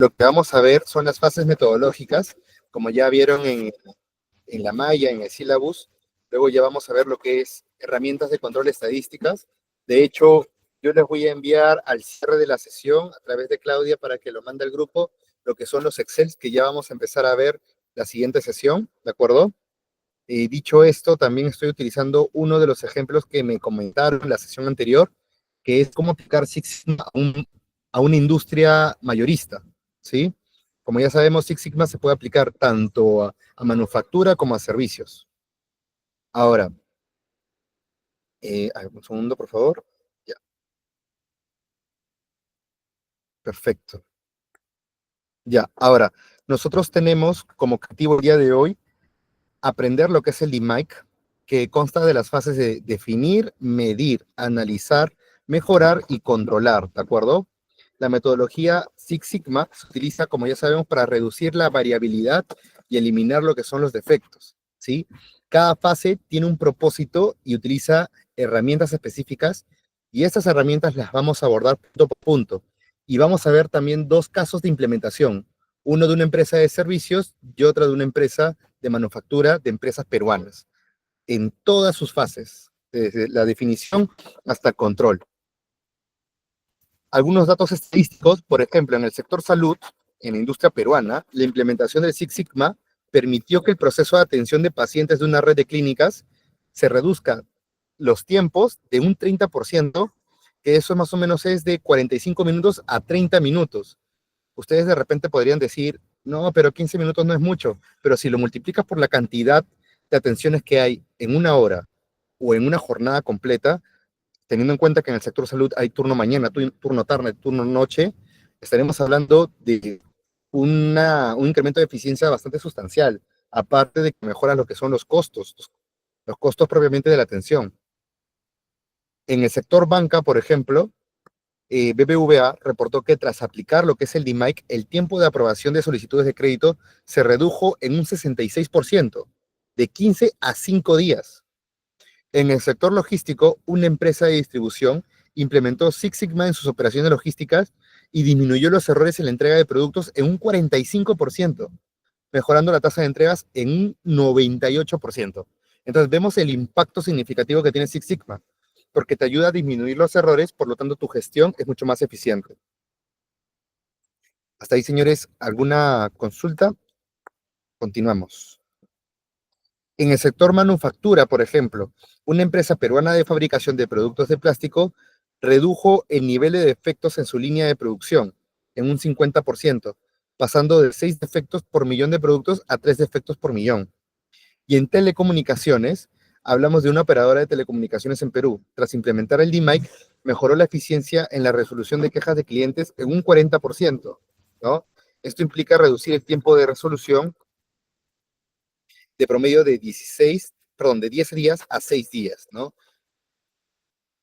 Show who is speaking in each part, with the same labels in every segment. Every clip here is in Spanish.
Speaker 1: Lo que vamos a ver son las fases metodológicas, como ya vieron en la malla, en el syllabus. Luego ya vamos a ver lo que es herramientas de control estadísticas. De hecho, yo les voy a enviar al cierre de la sesión a través de Claudia para que lo mande al grupo, lo que son los Excels que ya vamos a empezar a ver la siguiente sesión, ¿de acuerdo? Dicho esto, también estoy utilizando uno de los ejemplos que me comentaron en la sesión anterior, que es cómo aplicar Six Sigma a una industria mayorista, ¿sí? Como ya sabemos, Six Sigma se puede aplicar tanto a manufactura como a servicios. Ahora, a ver, un segundo, por favor. Ya, perfecto. Ya, ahora, nosotros tenemos como objetivo el día de hoy aprender lo que es el DMAIC, que consta de las fases de definir, medir, analizar, mejorar y controlar, ¿de acuerdo? La metodología Six Sigma se utiliza, como ya sabemos, para reducir la variabilidad y eliminar lo que son los defectos, ¿sí? Cada fase tiene un propósito y utiliza herramientas específicas, y estas herramientas las vamos a abordar punto por punto. Y vamos a ver también dos casos de implementación, uno de una empresa de servicios y otro de una empresa de manufactura de empresas peruanas, en todas sus fases, desde la definición hasta el control. Algunos datos estadísticos, por ejemplo, en el sector salud, en la industria peruana, la implementación del Six Sigma permitió que el proceso de atención de pacientes de una red de clínicas se reduzca los tiempos de un 30%, que eso más o menos es de 45 minutos a 30 minutos. Ustedes de repente podrían decir, no, pero 15 minutos no es mucho, pero si lo multiplicas por la cantidad de atenciones que hay en una hora o en una jornada completa, teniendo en cuenta que en el sector salud hay turno mañana, turno tarde, turno noche, estaremos hablando de un incremento de eficiencia bastante sustancial, aparte de que mejora lo que son los costos propiamente de la atención. En el sector banca, por ejemplo, BBVA reportó que tras aplicar lo que es el DMAIC, el tiempo de aprobación de solicitudes de crédito se redujo en un 66%, de 15 a 5 días. En el sector logístico, una empresa de distribución implementó Six Sigma en sus operaciones logísticas y disminuyó los errores en la entrega de productos en un 45%, mejorando la tasa de entregas en un 98%. Entonces vemos el impacto significativo que tiene Six Sigma, porque te ayuda a disminuir los errores, por lo tanto tu gestión es mucho más eficiente. Hasta ahí, señores, ¿alguna consulta? Continuamos. En el sector manufactura, por ejemplo, una empresa peruana de fabricación de productos de plástico redujo el nivel de defectos en su línea de producción en un 50%, pasando de 6 defectos por millón de productos a 3 defectos por millón. Y en telecomunicaciones, hablamos de una operadora de telecomunicaciones en Perú. Tras implementar el DMAIC, mejoró la eficiencia en la resolución de quejas de clientes en un 40%, ¿no? Esto implica reducir el tiempo de resolución de promedio de 10 días a 6 días, ¿no?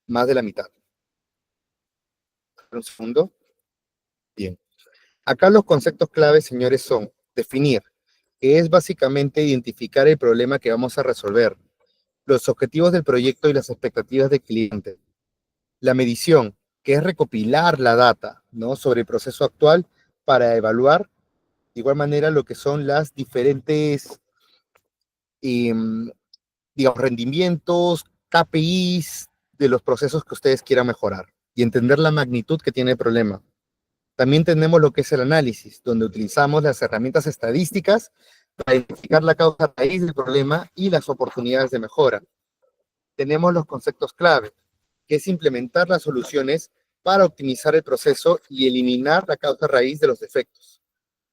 Speaker 1: Más de la mitad. Un segundo. Bien. Acá los conceptos claves, señores, son definir, que es básicamente identificar el problema que vamos a resolver, los objetivos del proyecto y las expectativas del cliente. La medición, que es recopilar la data, ¿no?, sobre el proceso actual para evaluar de igual manera lo que son las diferentes, eh, digamos, rendimientos, KPIs de los procesos que ustedes quieran mejorar y entender la magnitud que tiene el problema. También tenemos lo que es el análisis, donde utilizamos las herramientas estadísticas para identificar la causa raíz del problema y las oportunidades de mejora. Tenemos los conceptos clave, que es implementar las soluciones para optimizar el proceso y eliminar la causa raíz de los defectos.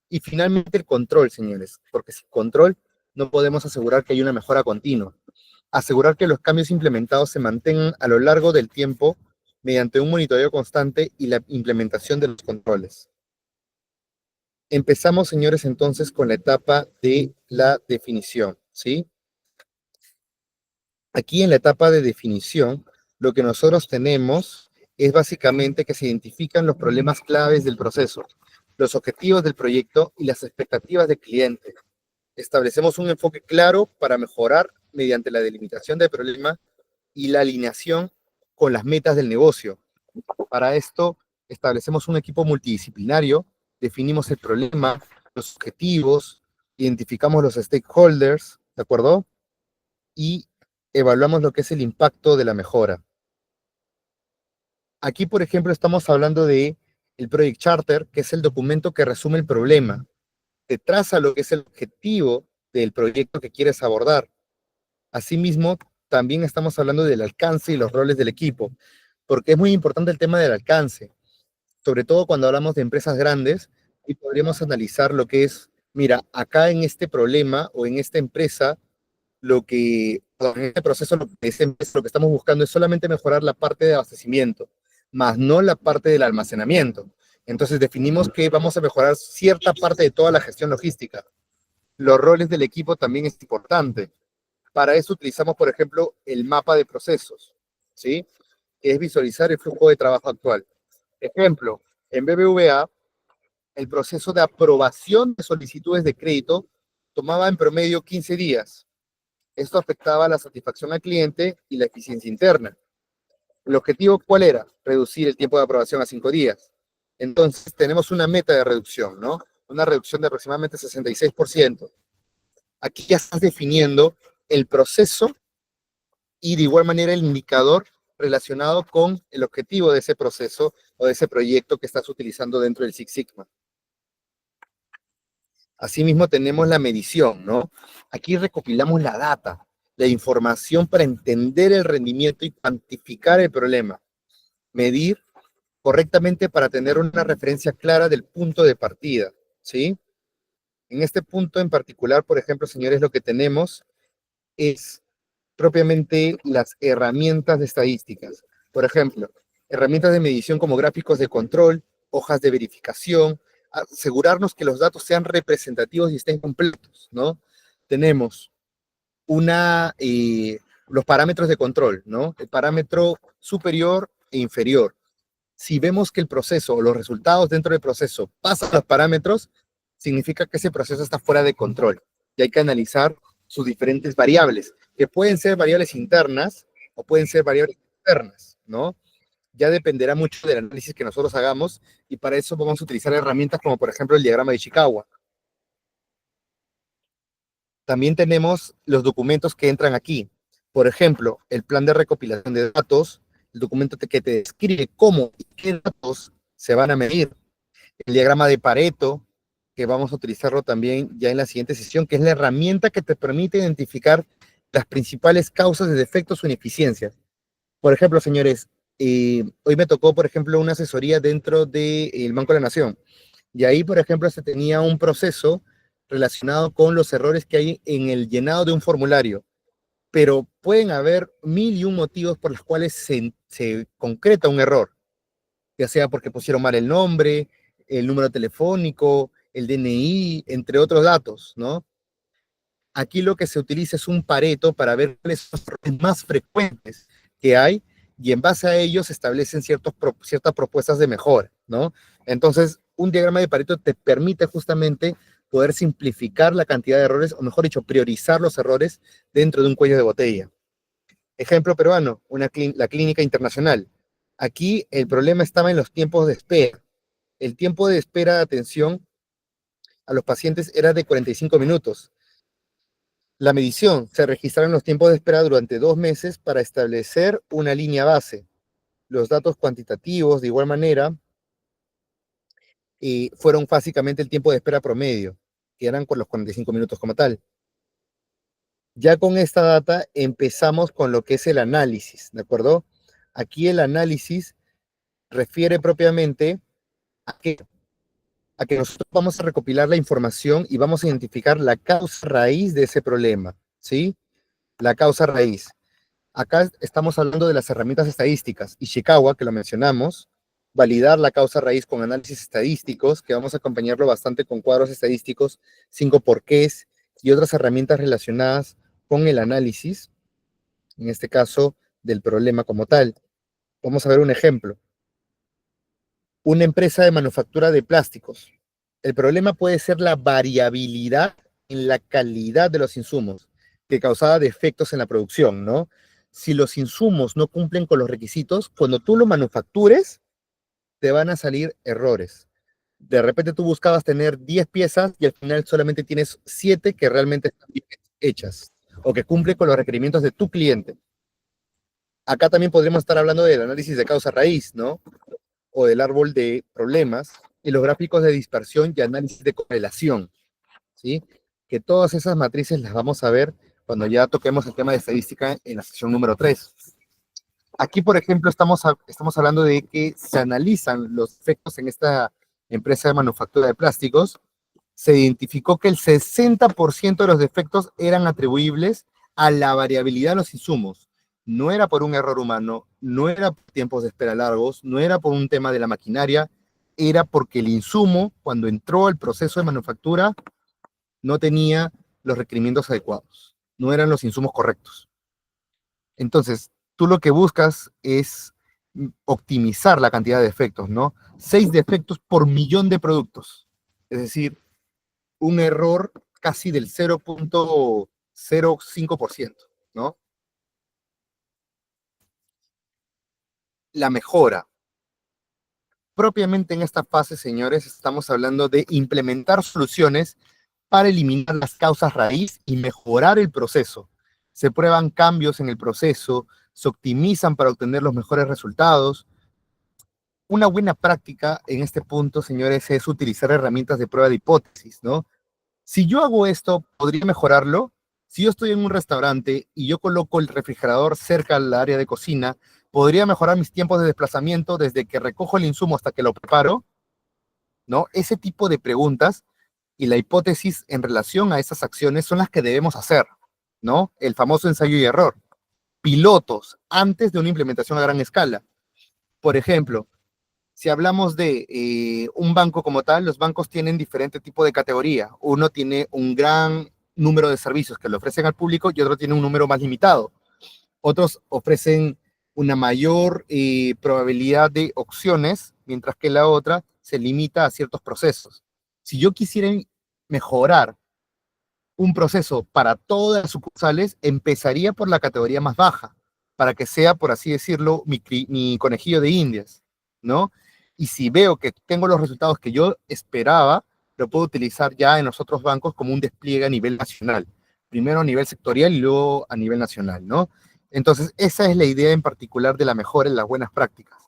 Speaker 1: Y finalmente el control, señores, porque sin control no podemos asegurar que haya una mejora continua. Asegurar que los cambios implementados se mantengan a lo largo del tiempo mediante un monitoreo constante y la implementación de los controles. Empezamos, señores, entonces con la etapa de la definición, ¿sí? Aquí en la etapa de definición, lo que nosotros tenemos es básicamente que se identifican los problemas claves del proceso, los objetivos del proyecto y las expectativas del cliente. Establecemos un enfoque claro para mejorar mediante la delimitación del problema y la alineación con las metas del negocio. Para esto, establecemos un equipo multidisciplinario definimos el problema, los objetivos, identificamos los stakeholders, ¿de acuerdo? Y evaluamos lo que es el impacto de la mejora. Aquí, por ejemplo, estamos hablando de el Project Charter, que es el documento que resume el problema. Te traza lo que es el objetivo del proyecto que quieres abordar. Asimismo, también estamos hablando del alcance y los roles del equipo, porque es muy importante el tema del alcance, sobre todo cuando hablamos de empresas grandes, y podríamos analizar lo que es, mira, acá en este problema o en esta empresa, en este proceso, lo que estamos buscando es solamente mejorar la parte de abastecimiento, más no la parte del almacenamiento. Entonces definimos que vamos a mejorar cierta parte de toda la gestión logística. Los roles del equipo también es importante. Para eso utilizamos, por ejemplo, el mapa de procesos, ¿sí? Que es visualizar el flujo de trabajo actual. Ejemplo, en BBVA, el proceso de aprobación de solicitudes de crédito tomaba en promedio 15 días. Esto afectaba la satisfacción al cliente y la eficiencia interna. ¿El objetivo cuál era? Reducir el tiempo de aprobación a 5 días. Entonces, tenemos una meta de reducción, ¿no? Una reducción de aproximadamente 66%. Aquí ya estás definiendo el proceso y de igual manera el indicador relacionado con el objetivo de ese proceso o de ese proyecto que estás utilizando dentro del Six Sigma. Asimismo tenemos la medición, ¿no? Aquí recopilamos la data, la información para entender el rendimiento y cuantificar el problema. Medir correctamente para tener una referencia clara del punto de partida, ¿sí? En este punto en particular, por ejemplo, señores, lo que tenemos es propiamente las herramientas de estadísticas. Por ejemplo, herramientas de medición como gráficos de control, hojas de verificación, asegurarnos que los datos sean representativos y estén completos, ¿no? Tenemos los parámetros de control, ¿no? El parámetro superior e inferior. Si vemos que el proceso o los resultados dentro del proceso pasan los parámetros, significa que ese proceso está fuera de control y hay que analizar sus diferentes variables, que pueden ser variables internas o pueden ser variables externas, ¿no? Ya dependerá mucho del análisis que nosotros hagamos y para eso vamos a utilizar herramientas como por ejemplo el diagrama de Ishikawa. También tenemos los documentos que entran aquí. Por ejemplo, el plan de recopilación de datos, el documento que te describe cómo y qué datos se van a medir. El diagrama de Pareto, que vamos a utilizarlo también ya en la siguiente sesión, que es la herramienta que te permite identificar las principales causas de defectos o ineficiencias. Por ejemplo, señores, hoy me tocó, por ejemplo, una asesoría dentro del Banco de la Nación. Y ahí, por ejemplo, se tenía un proceso relacionado con los errores que hay en el llenado de un formulario. Pero pueden haber mil y un motivos por los cuales se concreta un error, ya sea porque pusieron mal el nombre, el número telefónico, el DNI, entre otros datos, ¿no? Aquí lo que se utiliza es un Pareto para ver cuáles son los errores más frecuentes que hay y en base a ellos se establecen ciertas propuestas de mejora, ¿no? Entonces, un diagrama de Pareto te permite justamente poder simplificar la cantidad de errores, o mejor dicho, priorizar los errores dentro de un cuello de botella. Ejemplo peruano, la clínica internacional. Aquí el problema estaba en los tiempos de espera. El tiempo de espera de atención a los pacientes era de 45 minutos. La medición, se registraron los tiempos de espera durante 2 meses para establecer una línea base. Los datos cuantitativos, de igual manera, fueron básicamente el tiempo de espera promedio, que eran con los 45 minutos como tal. Ya con esta data empezamos con lo que es el análisis, ¿de acuerdo? Aquí el análisis refiere propiamente a que nosotros vamos a recopilar la información y vamos a identificar la causa raíz de ese problema, ¿sí? La causa raíz. Acá estamos hablando de las herramientas estadísticas. Ishikawa, que lo mencionamos, validar la causa raíz con análisis estadísticos, que vamos a acompañarlo bastante con cuadros estadísticos, 5 porqués y otras herramientas relacionadas con el análisis, en este caso, del problema como tal. Vamos a ver un ejemplo. Una empresa de manufactura de plásticos. El problema puede ser la variabilidad en la calidad de los insumos, que causaba defectos en la producción, ¿no? Si los insumos no cumplen con los requisitos, cuando tú lo manufactures, te van a salir errores. De repente tú buscabas tener 10 piezas y al final solamente tienes 7 que realmente están bien hechas o que cumplen con los requerimientos de tu cliente. Acá también podríamos estar hablando del análisis de causa raíz, ¿no? O del árbol de problemas y los gráficos de dispersión y análisis de correlación, ¿sí? Que todas esas matrices las vamos a ver cuando ya toquemos el tema de estadística en la sección número 3. Aquí, por ejemplo, estamos hablando de que se analizan los efectos en esta empresa de manufactura de plásticos. Se identificó que el 60% de los defectos eran atribuibles a la variabilidad de los insumos. No era por un error humano, no era por tiempos de espera largos, no era por un tema de la maquinaria, era porque el insumo, cuando entró al proceso de manufactura, no tenía los requerimientos adecuados, no eran los insumos correctos. Entonces, tú lo que buscas es optimizar la cantidad de defectos, ¿no? 6 defectos por millón de productos. Es decir, un error casi del 0.05%, ¿no? La mejora. Propiamente en esta fase, señores, estamos hablando de implementar soluciones para eliminar las causas raíz y mejorar el proceso. Se prueban cambios en el proceso, se optimizan para obtener los mejores resultados. Una buena práctica en este punto, señores, es utilizar herramientas de prueba de hipótesis, ¿no? Si yo hago esto, ¿podría mejorarlo? Si yo estoy en un restaurante y yo coloco el refrigerador cerca al área de cocina, ¿podría mejorar mis tiempos de desplazamiento desde que recojo el insumo hasta que lo preparo? ¿No? Ese tipo de preguntas y la hipótesis en relación a esas acciones son las que debemos hacer, ¿no? El famoso ensayo y error. Pilotos antes de una implementación a gran escala. Por ejemplo, si hablamos de un banco como tal, los bancos tienen diferente tipo de categoría. Uno tiene un gran número de servicios que le ofrecen al público y otro tiene un número más limitado. Otros ofrecen una mayor probabilidad de opciones, mientras que la otra se limita a ciertos procesos. Si yo quisiera mejorar un proceso para todas las sucursales, empezaría por la categoría más baja, para que sea, por así decirlo, mi conejillo de indias, ¿no? Y si veo que tengo los resultados que yo esperaba, lo puedo utilizar ya en los otros bancos como un despliegue a nivel nacional. Primero a nivel sectorial y luego a nivel nacional, ¿no? Entonces, esa es la idea en particular de la mejora en las buenas prácticas.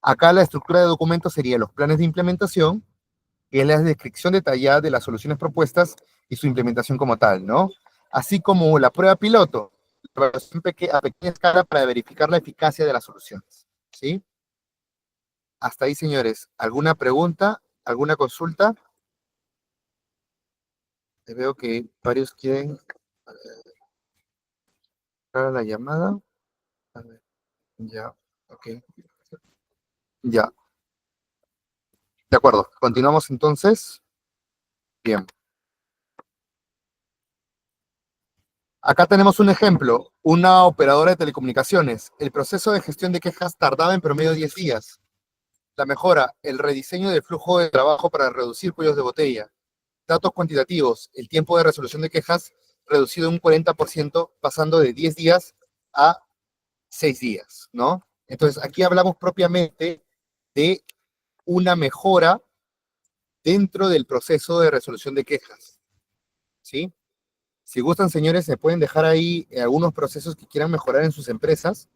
Speaker 1: Acá la estructura de documentos sería los planes de implementación, que es la descripción detallada de las soluciones propuestas y su implementación como tal, ¿no? Así como la prueba piloto, la evaluación a pequeña escala para verificar la eficacia de las soluciones, ¿sí? Hasta ahí, señores. ¿Alguna pregunta? ¿Alguna consulta? Veo que varios quieren entrar a la llamada. A ver, ya, ok. Ya, de acuerdo. Continuamos entonces. Bien. Acá tenemos un ejemplo, una operadora de telecomunicaciones. El proceso de gestión de quejas tardaba en promedio 10 días. La mejora, el rediseño del flujo de trabajo para reducir cuellos de botella. Datos cuantitativos, el tiempo de resolución de quejas reducido un 40%, pasando de 10 días a 6 días, ¿no? Entonces, aquí hablamos propiamente de una mejora dentro del proceso de resolución de quejas, ¿sí? Si gustan, señores, se pueden dejar ahí algunos procesos que quieran mejorar en sus empresas,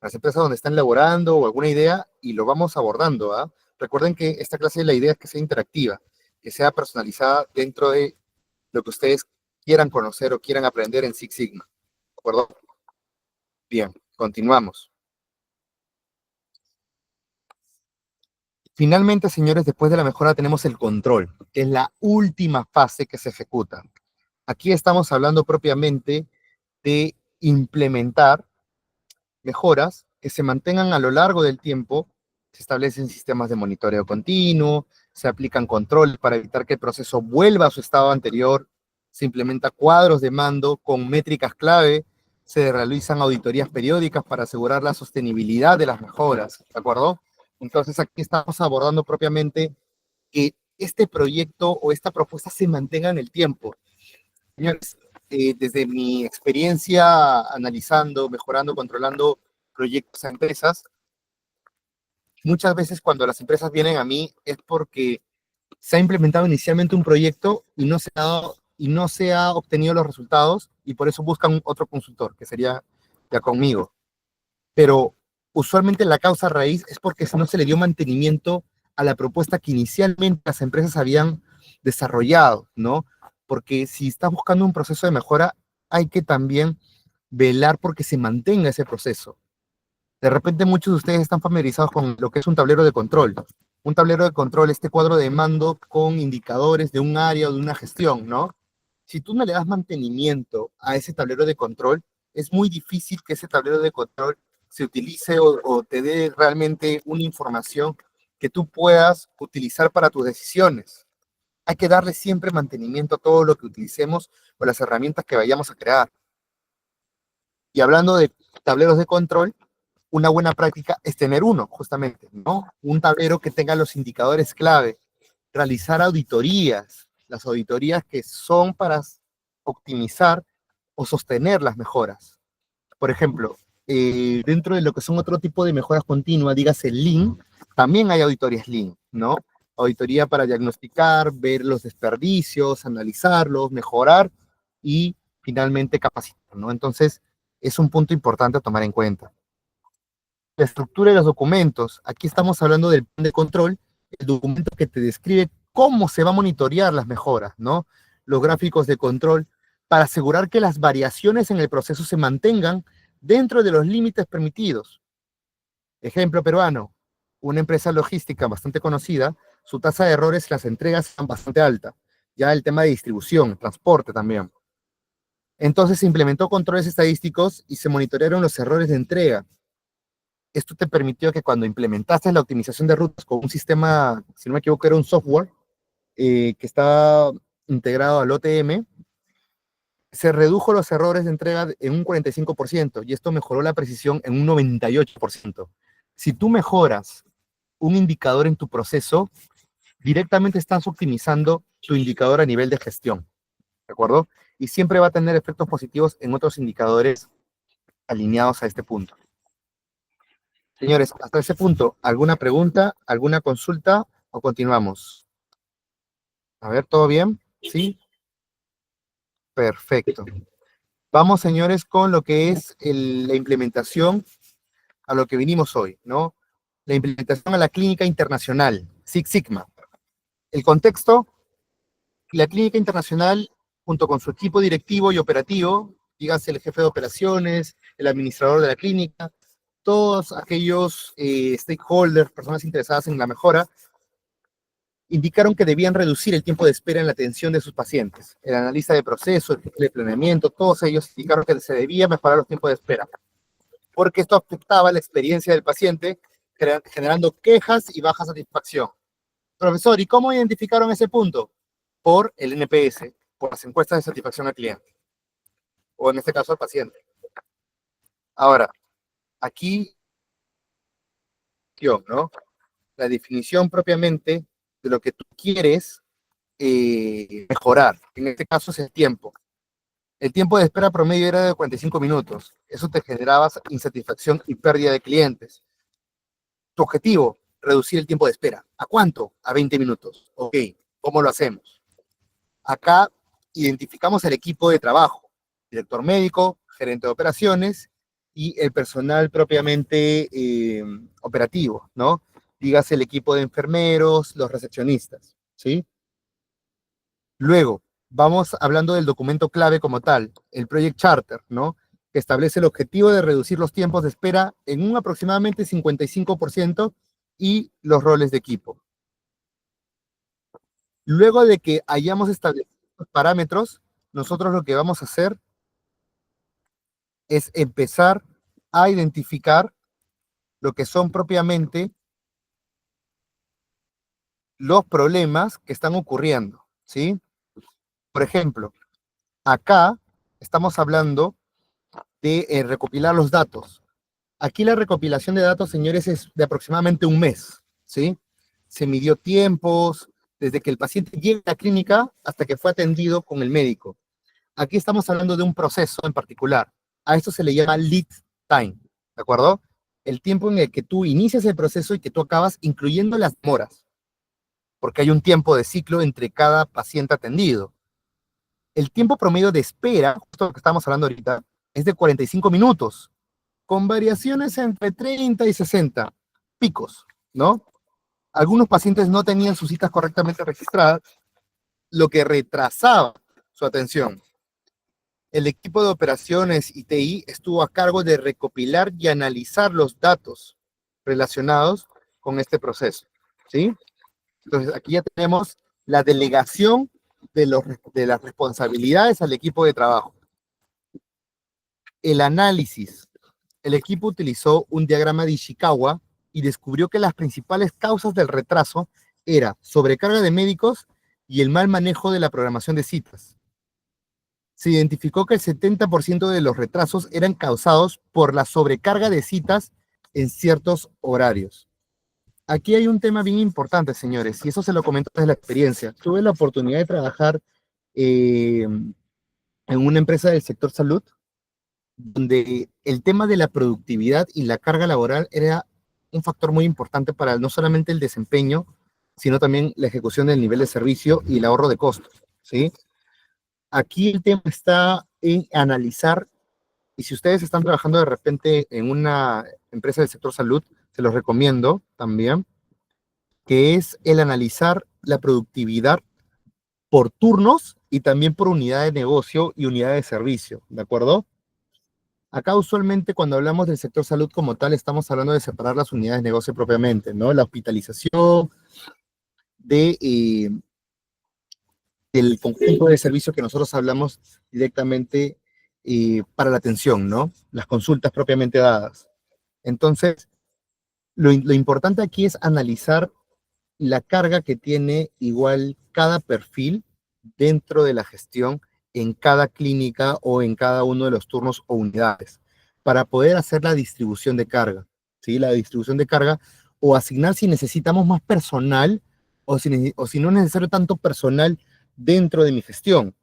Speaker 1: las empresas donde están laborando o alguna idea, y lo vamos abordando, ¿ah? Recuerden que esta clase la idea es que sea interactiva, que sea personalizada dentro de lo que ustedes quieran conocer o quieran aprender en Six Sigma. ¿De acuerdo? Bien, continuamos. Finalmente, señores, después de la mejora tenemos el control, que es la última fase que se ejecuta. Aquí estamos hablando propiamente de implementar mejoras que se mantengan a lo largo del tiempo. Se establecen sistemas de monitoreo continuo, se aplican controles para evitar que el proceso vuelva a su estado anterior, se implementa cuadros de mando con métricas clave, se realizan auditorías periódicas para asegurar la sostenibilidad de las mejoras, ¿de acuerdo? Entonces aquí estamos abordando propiamente que este proyecto o esta propuesta se mantenga en el tiempo. Señores, desde mi experiencia analizando, mejorando, controlando proyectos a empresas, muchas veces cuando las empresas vienen a mí es porque se ha implementado inicialmente un proyecto y no se ha obtenido los resultados y por eso buscan otro consultor, que sería ya conmigo. Pero usualmente la causa raíz es porque no se le dio mantenimiento a la propuesta que inicialmente las empresas habían desarrollado, ¿no? Porque si estás buscando un proceso de mejora, hay que también velar porque se mantenga ese proceso. De repente muchos de ustedes están familiarizados con lo que es un tablero de control. Un tablero de control, este cuadro de mando con indicadores de un área o de una gestión, ¿no? Si tú no le das mantenimiento a ese tablero de control, es muy difícil que ese tablero de control se utilice o te dé realmente una información que tú puedas utilizar para tus decisiones. Hay que darle siempre mantenimiento a todo lo que utilicemos o las herramientas que vayamos a crear. Y hablando de tableros de control, una buena práctica es tener uno, justamente, ¿no? Un tablero que tenga los indicadores clave, realizar auditorías, las auditorías que son para optimizar o sostener las mejoras. Por ejemplo, dentro de lo que son otro tipo de mejoras continuas, dígase Lean, también hay auditorías Lean, ¿no? Auditoría para diagnosticar, ver los desperdicios, analizarlos, mejorar y finalmente capacitar, ¿no? Entonces, es un punto importante a tomar en cuenta. La estructura de los documentos. Aquí estamos hablando del plan de control, el documento que te describe cómo se va a monitorear las mejoras, ¿no? Los gráficos de control, para asegurar que las variaciones en el proceso se mantengan dentro de los límites permitidos. Ejemplo peruano, una empresa logística bastante conocida, su tasa de errores en las entregas es bastante alta. Ya el tema de distribución, transporte también. Entonces se implementó controles estadísticos y se monitorearon los errores de entrega. Esto te permitió que cuando implementaste la optimización de rutas con un sistema, si no me equivoco, era un software que está integrado al OTM, se redujo los errores de entrega en un 45% y esto mejoró la precisión en un 98%. Si tú mejoras un indicador en tu proceso, directamente estás optimizando tu indicador a nivel de gestión, ¿de acuerdo? Y siempre va a tener efectos positivos en otros indicadores alineados a este punto. Señores, hasta ese punto, ¿alguna pregunta, alguna consulta o continuamos? A ver, ¿todo bien? ¿Sí? Perfecto. Vamos, señores, con lo que es la implementación a lo que vinimos hoy, ¿no? La implementación a la clínica internacional, Six Sigma. El contexto, la clínica internacional, junto con su equipo directivo y operativo, dígase el jefe de operaciones, el administrador de la clínica, todos aquellos stakeholders, personas interesadas en la mejora, indicaron que debían reducir el tiempo de espera en la atención de sus pacientes. El analista de proceso, el jefe de planeamiento, todos ellos indicaron que se debía mejorar los tiempos de espera, porque esto afectaba la experiencia del paciente, generando quejas y baja satisfacción. Profesor, ¿y cómo identificaron ese punto? Por el NPS, por las encuestas de satisfacción al cliente, o en este caso al paciente. Ahora, aquí, ¿no? La definición propiamente de lo que tú quieres mejorar. En este caso es el tiempo. El tiempo de espera promedio era de 45 minutos. Eso te generaba insatisfacción y pérdida de clientes. Tu objetivo, reducir el tiempo de espera. ¿A cuánto? A 20 minutos. Ok, ¿cómo lo hacemos? Acá identificamos el equipo de trabajo, director médico, gerente de operaciones y el personal propiamente operativo, ¿no? Dígase el equipo de enfermeros, los recepcionistas, ¿sí? Luego, vamos hablando del documento clave como tal, el Project Charter, ¿no? Que establece el objetivo de reducir los tiempos de espera en un aproximadamente 55% y los roles de equipo. Luego de que hayamos establecido los parámetros, nosotros lo que vamos a hacer es empezar a identificar lo que son propiamente los problemas que están ocurriendo, ¿sí? Por ejemplo, acá estamos hablando de recopilar los datos. Aquí la recopilación de datos, señores, es de aproximadamente un mes, ¿sí? Se midió tiempos, desde que el paciente llega a la clínica hasta que fue atendido con el médico. Aquí estamos hablando de un proceso en particular. A esto se le llama lead time, ¿de acuerdo? El tiempo en el que tú inicias el proceso y que tú acabas, incluyendo las demoras. porque hay un tiempo de ciclo entre cada paciente atendido. El tiempo promedio de espera, justo lo que estamos hablando ahorita, es de 45 minutos, con variaciones entre 30 y 60 picos, ¿no? Algunos pacientes no tenían sus citas correctamente registradas, lo que retrasaba su atención. El equipo de operaciones y TI estuvo a cargo de recopilar y analizar los datos relacionados con este proceso, ¿sí? Entonces, aquí ya tenemos la delegación de las responsabilidades al equipo de trabajo. El análisis. El equipo utilizó un diagrama de Ishikawa y descubrió que las principales causas del retraso eran sobrecarga de médicos y el mal manejo de la programación de citas. Se identificó que el 70% de los retrasos eran causados por la sobrecarga de citas en ciertos horarios. Aquí hay un tema bien importante, señores, y eso se lo comento desde la experiencia. Tuve la oportunidad de trabajar en una empresa del sector salud, donde el tema de la productividad y la carga laboral era un factor muy importante para no solamente el desempeño, sino también la ejecución del nivel de servicio y el ahorro de costos, ¿sí? Aquí el tema está en analizar, y si ustedes están trabajando de repente en una empresa del sector salud, se los recomiendo también, que es el analizar la productividad por turnos y también por unidad de negocio y unidad de servicio, ¿de acuerdo? Acá usualmente cuando hablamos del sector salud como tal, estamos hablando de separar las unidades de negocio propiamente, ¿no? La hospitalización de, del conjunto de servicios que nosotros hablamos directamente para la atención, ¿no? Las consultas propiamente dadas. Entonces, lo importante aquí es analizar la carga que tiene igual cada perfil dentro de la gestión en cada clínica o en cada uno de los turnos o unidades, para poder hacer la distribución de carga, ¿sí? La distribución de carga o asignar si necesitamos más personal o si no es necesario tanto personal dentro de mi gestión,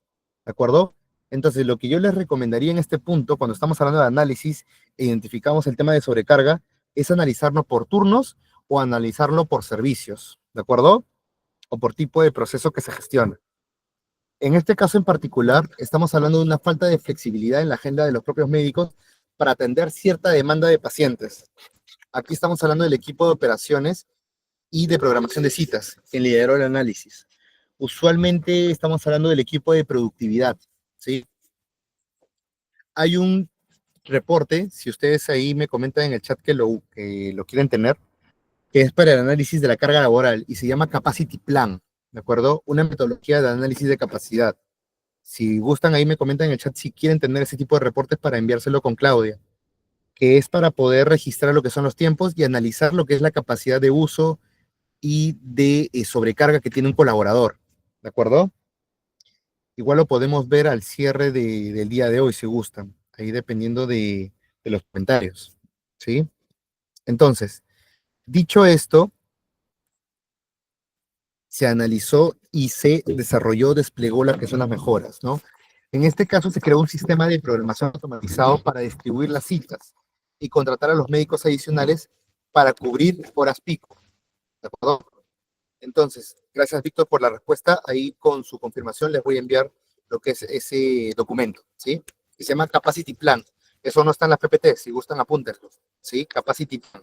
Speaker 1: ¿de acuerdo? Entonces, lo que yo les recomendaría en este punto, cuando estamos hablando de análisis e identificamos el tema de sobrecarga, es analizarlo por turnos o analizarlo por servicios, ¿de acuerdo? O por tipo de proceso que se gestiona. En este caso en particular, estamos hablando de una falta de flexibilidad en la agenda de los propios médicos para atender cierta demanda de pacientes. Aquí estamos hablando del equipo de operaciones y de programación de citas, quien lideró el análisis. Usualmente estamos hablando del equipo de productividad, ¿sí? Hay un reporte, si ustedes ahí me comentan en el chat que lo quieren tener, que es para el análisis de la carga laboral y se llama Capacity Plan, ¿de acuerdo? Una metodología de análisis de capacidad. Si gustan, ahí me comentan en el chat si quieren tener ese tipo de reportes para enviárselo con Claudia, que es para poder registrar lo que son los tiempos y analizar lo que es la capacidad de uso y de sobrecarga que tiene un colaborador, ¿de acuerdo? Igual lo podemos ver al cierre del día de hoy, si gustan, ahí dependiendo de los comentarios, ¿sí? Entonces, dicho esto, se analizó y se desarrolló, desplegó las que son las mejoras, ¿no? En este caso se creó un sistema de programación automatizado para distribuir las citas y contratar a los médicos adicionales para cubrir horas pico, ¿de acuerdo? Entonces, gracias Víctor por la respuesta. Ahí con su confirmación les voy a enviar lo que es ese documento, ¿sí? Que se llama Capacity Plan. Eso no está en la PPT, si gustan apúntenlo, ¿sí? Capacity Plan.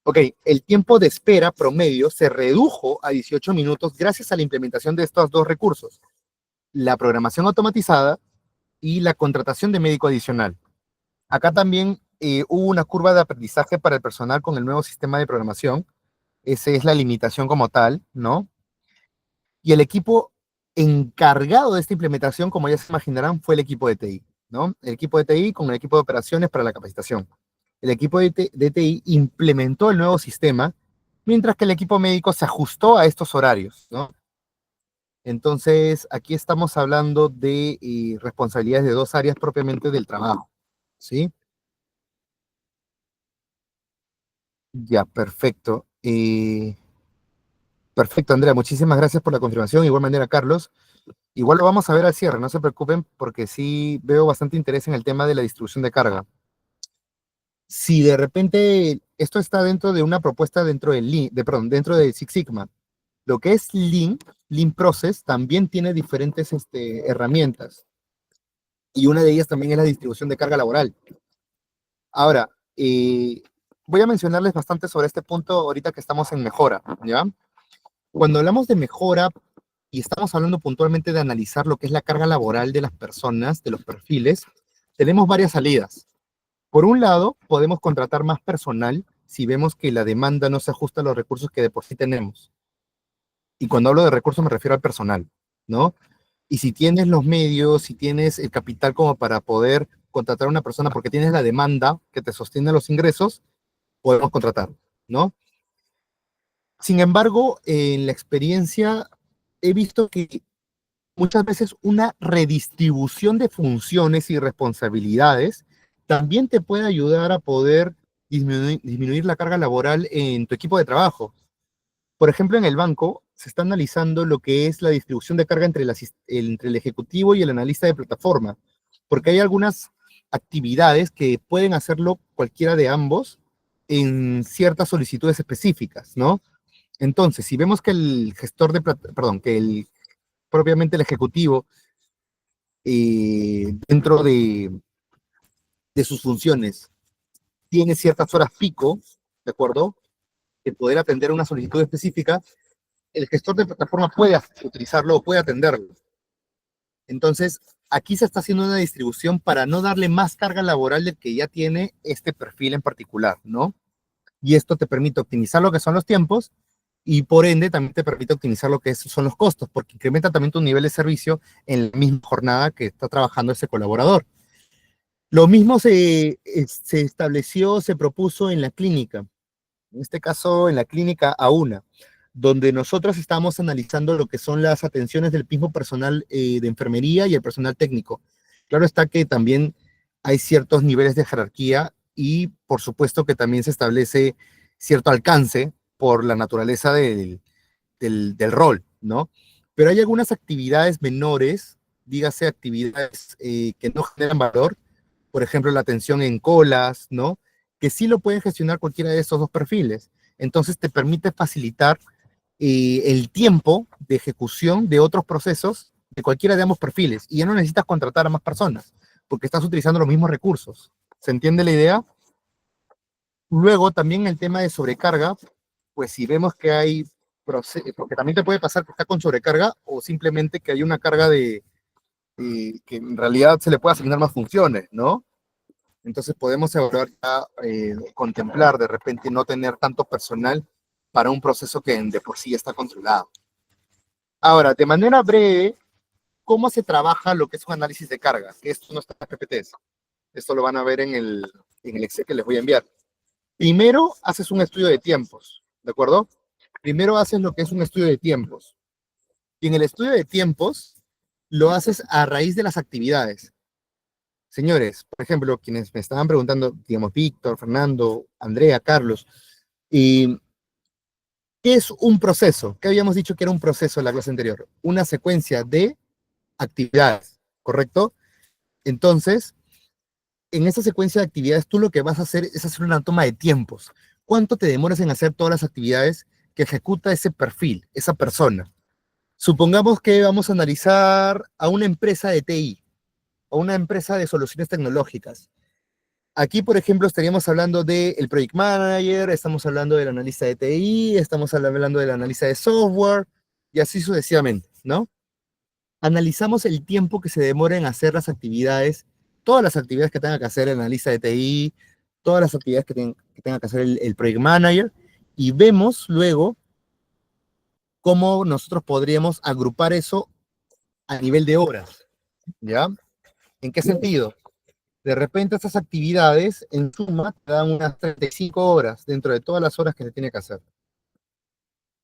Speaker 1: Ok, el tiempo de espera promedio se redujo a 18 minutos gracias a la implementación de estos dos recursos, la programación automatizada y la contratación de médico adicional. Acá también hubo una curva de aprendizaje para el personal con el nuevo sistema de programación. Esa es la limitación como tal, ¿no? Y el equipo encargado de esta implementación, como ya se imaginarán, fue el equipo de TI, ¿no? El equipo de TI con el equipo de operaciones para la capacitación. El equipo de TI implementó el nuevo sistema, mientras que el equipo médico se ajustó a estos horarios, ¿no? Entonces, aquí estamos hablando de responsabilidades de dos áreas propiamente del trabajo, ¿sí? Ya, perfecto. Perfecto, Andrea, muchísimas gracias por la confirmación. De igual manera, Carlos. Igual lo vamos a ver al cierre, no se preocupen, porque sí veo bastante interés en el tema de la distribución de carga. Si de repente esto está dentro de una propuesta dentro del, perdón, dentro de Six Sigma, Lo que es Lean Process también tiene diferentes herramientas. Y una de ellas también es la distribución de carga laboral. Ahora, voy a mencionarles bastante sobre este punto ahorita que estamos en mejora, ¿ya? Cuando hablamos de mejora y estamos hablando puntualmente de analizar lo que es la carga laboral de las personas, de los perfiles, tenemos varias salidas. Por un lado, podemos contratar más personal si vemos que la demanda no se ajusta a los recursos que de por sí tenemos. Y cuando hablo de recursos me refiero al personal, ¿no? Y si tienes los medios, si tienes el capital como para poder contratar a una persona porque tienes la demanda que te sostiene los ingresos, podemos contratar, ¿no? Sin embargo, en la experiencia he visto que muchas veces una redistribución de funciones y responsabilidades también te puede ayudar a poder disminuir la carga laboral en tu equipo de trabajo. Por ejemplo, en el banco se está analizando lo que es la distribución de carga entre el ejecutivo y el analista de plataforma, porque hay algunas actividades que pueden hacerlo cualquiera de ambos en ciertas solicitudes específicas, ¿no? Entonces, si vemos que el gestor de, perdón, que propiamente el ejecutivo, dentro de sus funciones, tiene ciertas horas pico, ¿de acuerdo? De poder atender una solicitud específica, el gestor de plataforma puede utilizarlo o puede atenderlo. Entonces, aquí se está haciendo una distribución para no darle más carga laboral del que ya tiene este perfil en particular, ¿no? Y esto te permite optimizar lo que son los tiempos y por ende también te permite optimizar lo que son los costos, porque incrementa también tu nivel de servicio en la misma jornada que está trabajando ese colaborador. Lo mismo se estableció, se propuso en la clínica, en este caso en la clínica AUNA, donde nosotros estamos analizando lo que son las atenciones del mismo personal de enfermería y el personal técnico. Claro está que también hay ciertos niveles de jerarquía y por supuesto que también se establece cierto alcance por la naturaleza del rol, ¿no? Pero hay algunas actividades menores, dígase actividades que no generan valor, por ejemplo, la atención en colas, ¿no? Que sí lo pueden gestionar cualquiera de esos dos perfiles. Entonces te permite facilitar el tiempo de ejecución de otros procesos de cualquiera de ambos perfiles. Y ya no necesitas contratar a más personas, porque estás utilizando los mismos recursos. ¿Se entiende la idea? Luego, también el tema de sobrecarga, pues si vemos que hay, porque también te puede pasar que está con sobrecarga o simplemente que hay una carga que en realidad se le puede asignar más funciones, ¿no? Entonces podemos evaluar ya, contemplar de repente no tener tanto personal para un proceso que de por sí ya está controlado. Ahora, de manera breve, ¿cómo se trabaja lo que es un análisis de carga? Que esto no está en las PPTs. Esto lo van a ver en el Excel que les voy a enviar. Primero haces un estudio de tiempos, ¿de acuerdo? Primero haces lo que es un estudio de tiempos. Y en el estudio de tiempos lo haces a raíz de las actividades. Señores, por ejemplo, quienes me estaban preguntando, digamos, Víctor, Fernando, Andrea, Carlos, ¿y qué es un proceso? ¿Qué habíamos dicho que era un proceso en la clase anterior? Una secuencia de actividades, ¿correcto? Entonces, en esa secuencia de actividades, tú lo que vas a hacer es hacer una toma de tiempos. ¿Cuánto te demoras en hacer todas las actividades que ejecuta ese perfil, esa persona? Supongamos que vamos a analizar a una empresa de TI, a una empresa de soluciones tecnológicas. Aquí, por ejemplo, estaríamos hablando del Project Manager, estamos hablando del analista de TI, estamos hablando del analista de software, y así sucesivamente, ¿no? Analizamos el tiempo que se demora en hacer las actividades, todas las actividades que tenga que hacer el analista de TI, todas las actividades que tenga que hacer el Project Manager, y vemos luego cómo nosotros podríamos agrupar eso a nivel de horas, ¿ya? ¿En qué sentido? De repente estas actividades en suma te dan unas 35 horas dentro de todas las horas que se tiene que hacer.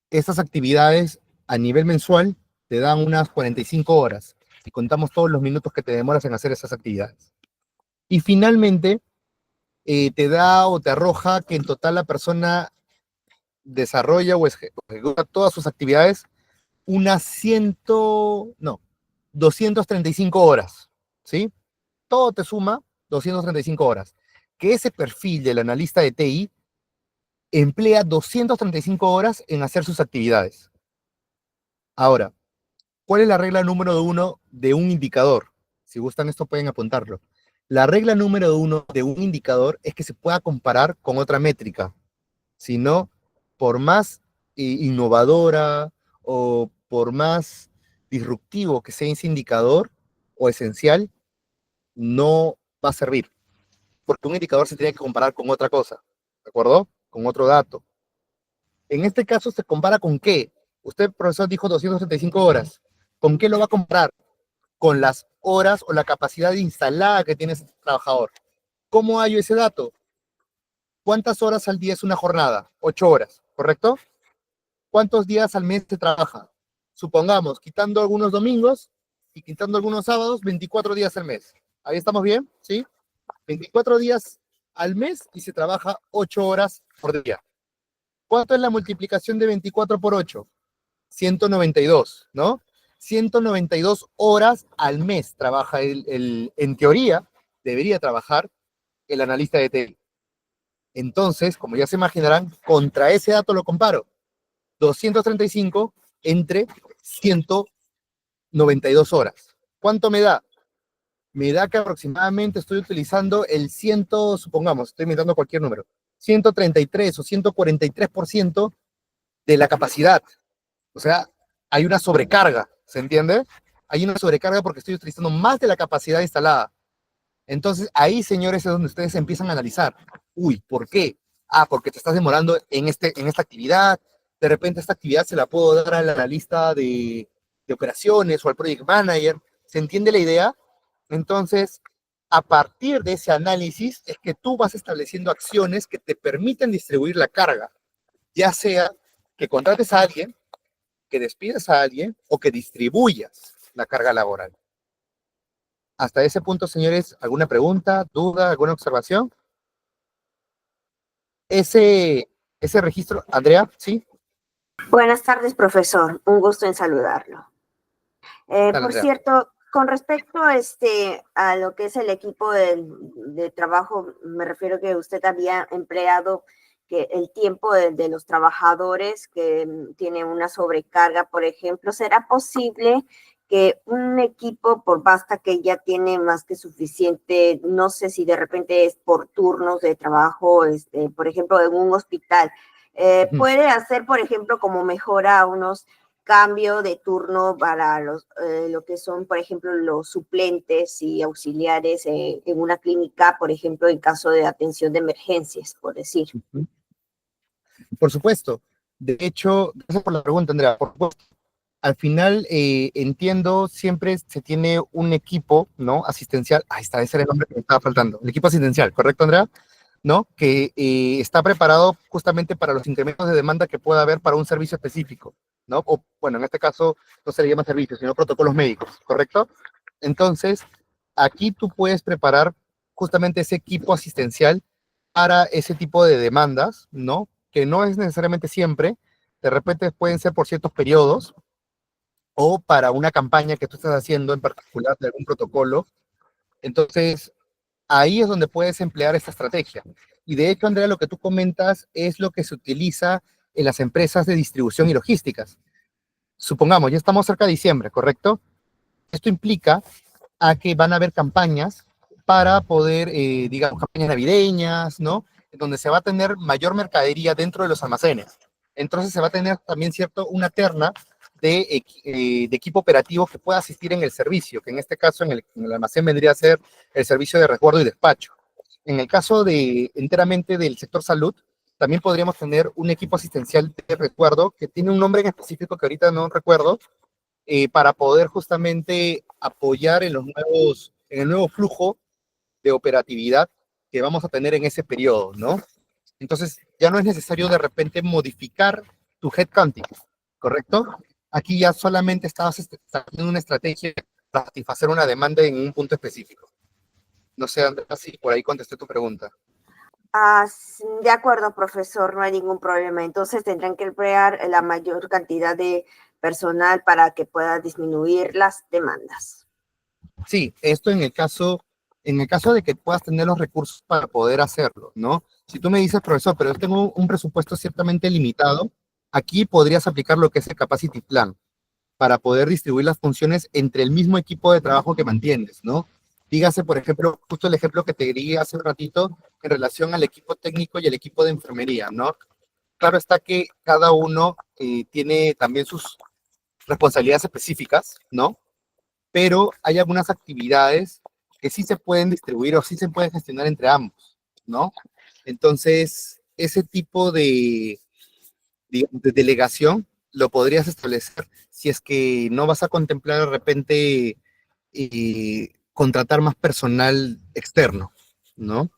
Speaker 1: Estas actividades a nivel mensual te dan unas 45 horas y contamos todos los minutos que te demoras en hacer esas actividades. Y finalmente te da o te arroja que en total la persona desarrolla o ejecuta todas sus actividades unas 235 horas, ¿sí? Todo te suma 235 horas. Que ese perfil del analista de TI emplea 235 horas en hacer sus actividades. Ahora, ¿cuál es la regla número uno de un indicador? Si gustan esto pueden apuntarlo. La regla número uno de un indicador es que se pueda comparar con otra métrica. Si no, por más innovadora o por más disruptivo que sea ese indicador o esencial, no va a servir. Porque un indicador se tiene que comparar con otra cosa, ¿de acuerdo? Con otro dato. En este caso, ¿se compara con qué? Usted, profesor, dijo 235 horas. ¿Con qué lo va a comparar? Con las horas o la capacidad instalada que tiene ese trabajador. ¿Cómo hallo ese dato? ¿Cuántas horas al día es una jornada? 8 horas, ¿correcto? ¿Cuántos días al mes se trabaja? Supongamos, quitando algunos domingos y quitando algunos sábados, 24 días al mes. ¿Ahí estamos bien? ¿Sí? 24 días al mes y se trabaja 8 horas por día. ¿Cuánto es la multiplicación de 24 por 8? 192, ¿no? 192 horas al mes trabaja en teoría, debería trabajar el analista de tele. Entonces, como ya se imaginarán, contra ese dato lo comparo. 235 entre 192 horas. ¿Cuánto me da? Me da que aproximadamente estoy utilizando el 100, supongamos, estoy inventando cualquier número, 133 o 143% de la capacidad. O sea, hay una sobrecarga, ¿se entiende? Hay una sobrecarga porque estoy utilizando más de la capacidad instalada. Entonces, ahí, señores, es donde ustedes empiezan a analizar. Uy, ¿por qué? Ah, porque te estás demorando en esta actividad. De repente esta actividad se la puedo dar al analista de operaciones o al project manager. ¿Se entiende la idea? Entonces, a partir de ese análisis es que tú vas estableciendo acciones que te permiten distribuir la carga, ya sea que contrates a alguien, que despidas a alguien o que distribuyas la carga laboral. Hasta ese punto, señores, ¿alguna pregunta, duda, alguna observación? Ese registro, Andrea, ¿sí?
Speaker 2: Buenas tardes, profesor. Un gusto en saludarlo.
Speaker 1: Dale,
Speaker 2: Por
Speaker 1: Andrea.
Speaker 2: cierto, con respecto a lo que es el equipo de trabajo, me refiero que usted había empleado que el tiempo de los trabajadores que tiene una sobrecarga, por ejemplo, ¿será posible que un equipo, por basta que ya tiene más que suficiente, no sé si de repente es por turnos de trabajo, por ejemplo, en un hospital, puede hacer, por ejemplo, como mejora unos cambio de turno para lo que son, por ejemplo, los suplentes y auxiliares en una clínica, por ejemplo, en caso de atención de emergencias, por decir?
Speaker 1: Por supuesto. De hecho, gracias por la pregunta, Andrea. Por supuesto. Al final, entiendo, siempre se tiene un equipo, ¿no? Asistencial. Ahí está, ese era el nombre que me estaba faltando. El equipo asistencial, ¿correcto, Andrea? ¿No? Que está preparado justamente para los incrementos de demanda que pueda haber para un servicio específico, ¿no? O, bueno, en este caso no se le llama servicio, sino protocolos médicos, ¿correcto? Entonces, aquí tú puedes preparar justamente ese equipo asistencial para ese tipo de demandas, ¿no? Que no es necesariamente siempre, de repente pueden ser por ciertos periodos o para una campaña que tú estás haciendo en particular de algún protocolo. Entonces, ahí es donde puedes emplear esta estrategia. Y de hecho, Andrea, lo que tú comentas es lo que se utiliza en las empresas de distribución y logísticas. Supongamos, ya estamos cerca de diciembre, ¿correcto? Esto implica a que van a haber campañas para poder, digamos, campañas navideñas, ¿no? Donde se va a tener mayor mercadería dentro de los almacenes. Entonces se va a tener también, ¿cierto?, una terna de equipo operativo que pueda asistir en el servicio, que en este caso en el almacén vendría a ser el servicio de resguardo y despacho. En el caso de enteramente del sector salud, también podríamos tener un equipo asistencial de resguardo que tiene un nombre en específico que ahorita no recuerdo, para poder justamente apoyar en el nuevo flujo de operatividad que vamos a tener en ese periodo, ¿no? Entonces, ya no es necesario de repente modificar tu headcounting, ¿correcto? Aquí ya solamente estabas haciendo una estrategia para satisfacer una demanda en un punto específico. No sé, Andrea, si por ahí contesté tu pregunta.
Speaker 2: De acuerdo, profesor, no hay ningún problema. Entonces tendrán que emplear la mayor cantidad de personal para que pueda disminuir las demandas.
Speaker 1: Sí, esto en el caso de que puedas tener los recursos para poder hacerlo, ¿no? Si tú me dices, profesor, pero yo tengo un presupuesto ciertamente limitado, aquí podrías aplicar lo que es el Capacity Plan. para poder distribuir las funciones entre el mismo equipo de trabajo que mantienes, ¿no? Dígase, por ejemplo, justo el ejemplo que te di hace un ratito en relación al equipo técnico y el equipo de enfermería, ¿no? Claro está que cada uno tiene también sus responsabilidades específicas, ¿no? Pero hay algunas actividades que sí se pueden distribuir o sí se pueden gestionar entre ambos, ¿no? Entonces, ese tipo digamos, de delegación lo podrías establecer si es que no vas a contemplar de repente contratar más personal externo, ¿no?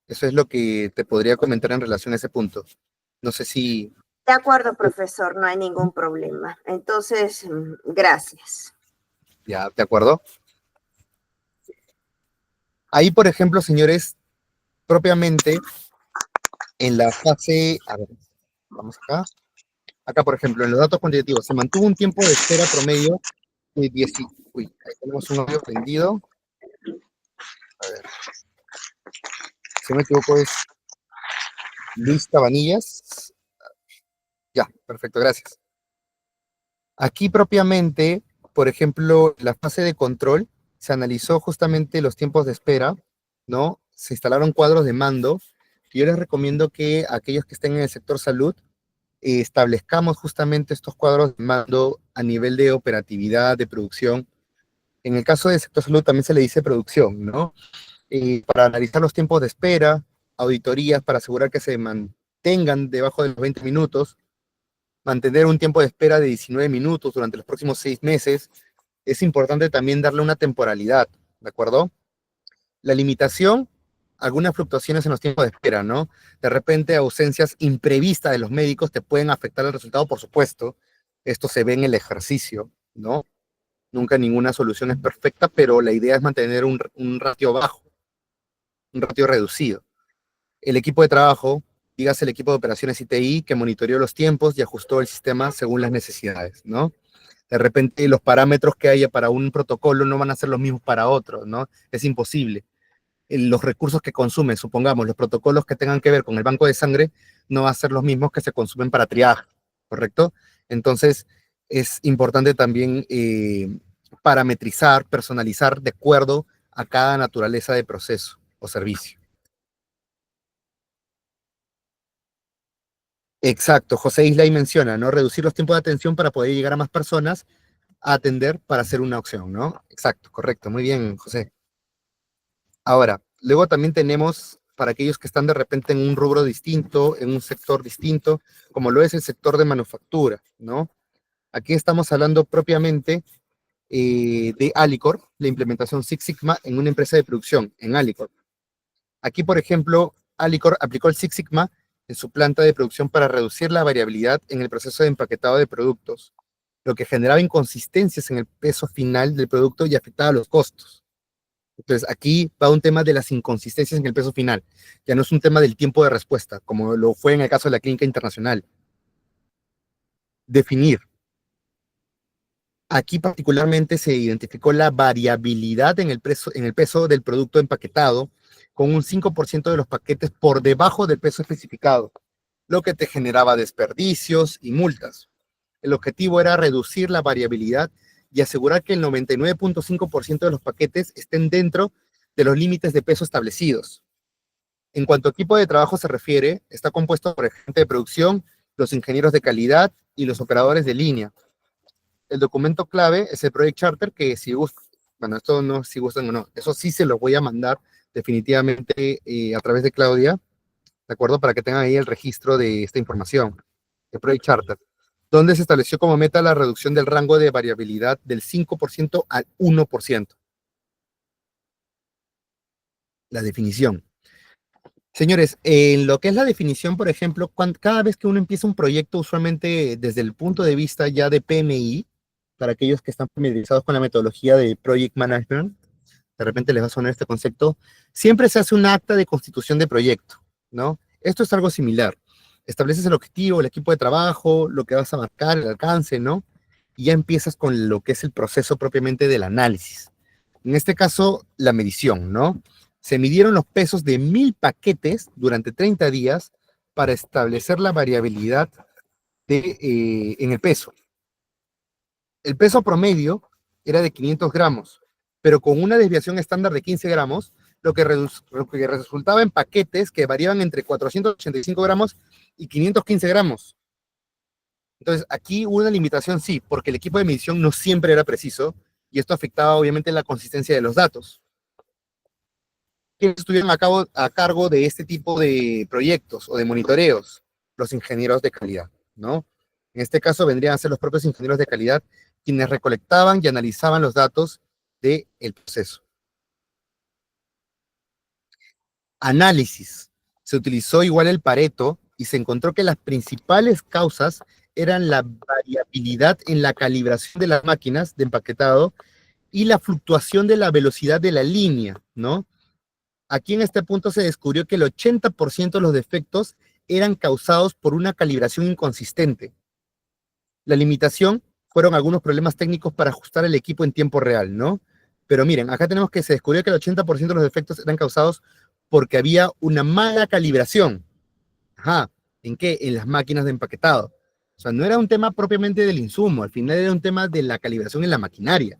Speaker 1: Eso es lo que te podría comentar en relación a ese punto. No sé si...
Speaker 2: De acuerdo, profesor, no hay ningún problema. Entonces, gracias.
Speaker 1: Ya, ¿de acuerdo? Ahí, por ejemplo, señores, propiamente en la fase... A ver, vamos acá. Acá, por ejemplo, en los datos cuantitativos, se mantuvo un tiempo de espera promedio de 10... Uy, ahí tenemos un audio prendido. A ver, si no me equivoco es Luis Cabanillas. Ya, perfecto, gracias. Aquí propiamente, por ejemplo, la fase de control, se analizó justamente los tiempos de espera, ¿no? Se instalaron cuadros de mando. Yo les recomiendo que aquellos que estén en el sector salud establezcamos justamente estos cuadros de mando a nivel de operatividad, de producción. En el caso del sector salud también se le dice producción, ¿no? Para analizar los tiempos de espera, auditorías para asegurar que se mantengan debajo de los 20 minutos, mantener un tiempo de espera de 19 minutos durante los próximos 6 meses. Es importante también darle una temporalidad, ¿de acuerdo? La limitación, algunas fluctuaciones en los tiempos de espera, ¿no? De repente ausencias imprevistas de los médicos te pueden afectar el resultado, por supuesto. Esto se ve en el ejercicio, ¿no? Nunca ninguna solución es perfecta, pero la idea es mantener un ratio bajo, un ratio reducido. El equipo de trabajo, dígase el equipo de operaciones ITI, que monitoreó los tiempos y ajustó el sistema según las necesidades, ¿no? De repente los parámetros que haya para un protocolo no van a ser los mismos para otro, ¿no? Es imposible. Los recursos que consumen, supongamos, los protocolos que tengan que ver con el banco de sangre, no van a ser los mismos que se consumen para triaje, ¿correcto? Entonces, es importante también parametrizar, personalizar de acuerdo a cada naturaleza de proceso o servicio. Exacto, José Islay menciona, ¿no? Reducir los tiempos de atención para poder llegar a más personas a atender para hacer una opción, ¿no? Exacto, correcto, muy bien, José. Ahora, luego también tenemos para aquellos que están de repente en un rubro distinto, en un sector distinto, como lo es el sector de manufactura, ¿no? Aquí estamos hablando propiamente de Alicorp, la implementación Six Sigma en una empresa de producción, en Alicorp. Aquí, por ejemplo, Alicorp aplicó el Six Sigma en su planta de producción para reducir la variabilidad en el proceso de empaquetado de productos, lo que generaba inconsistencias en el peso final del producto y afectaba los costos. Entonces, aquí va un tema de las inconsistencias en el peso final. Ya no es un tema del tiempo de respuesta, como lo fue en el caso de la clínica internacional. Definir. Aquí particularmente se identificó la variabilidad en el peso del producto empaquetado, con un 5% de los paquetes por debajo del peso especificado, lo que te generaba desperdicios y multas. El objetivo era reducir la variabilidad y asegurar que el 99.5% de los paquetes estén dentro de los límites de peso establecidos. En cuanto a equipo de trabajo se refiere, está compuesto por el gente de producción, los ingenieros de calidad y los operadores de línea. El documento clave es el Project Charter, que si gustan, bueno, esto no si gustan o no, eso sí se los voy a mandar definitivamente a través de Claudia, ¿de acuerdo? Para que tengan ahí el registro de esta información, el Project Charter, donde se estableció como meta la reducción del rango de variabilidad del 5% al 1%. La definición. Señores, en lo que es la definición, por ejemplo, cada vez que uno empieza un proyecto, usualmente desde el punto de vista ya de PMI, para aquellos que están familiarizados con la metodología de Project Management, de repente les va a sonar este concepto, siempre se hace un acta de constitución de proyecto, ¿no? Esto es algo similar. Estableces el objetivo, el equipo de trabajo, lo que vas a marcar, el alcance, ¿no? Y ya empiezas con lo que es el proceso propiamente del análisis. En este caso, la medición, ¿no? Se midieron los pesos de 1000 paquetes durante 30 días para establecer la variabilidad en el peso. El peso promedio era de 500 gramos, pero con una desviación estándar de 15 gramos, lo que resultaba en paquetes que variaban entre 485 gramos y 515 gramos. Entonces, aquí hubo una limitación, sí, porque el equipo de medición no siempre era preciso, y esto afectaba obviamente la consistencia de los datos. ¿Quiénes estuvieron a cargo de este tipo de proyectos o de monitoreos? Los ingenieros de calidad, ¿no? En este caso vendrían a ser los propios ingenieros de calidad quienes recolectaban y analizaban los datos del proceso. Análisis. Se utilizó igual el Pareto y se encontró que las principales causas eran la variabilidad en la calibración de las máquinas de empaquetado y la fluctuación de la velocidad de la línea, ¿no? Aquí en este punto se descubrió que el 80% de los defectos eran causados por una calibración inconsistente. La limitación fueron algunos problemas técnicos para ajustar el equipo en tiempo real, ¿no? Pero miren, acá tenemos que se descubrió que el 80% de los defectos eran causados porque había una mala calibración. Ajá, ¿en qué? En las máquinas de empaquetado. O sea, no era un tema propiamente del insumo, al final era un tema de la calibración en la maquinaria.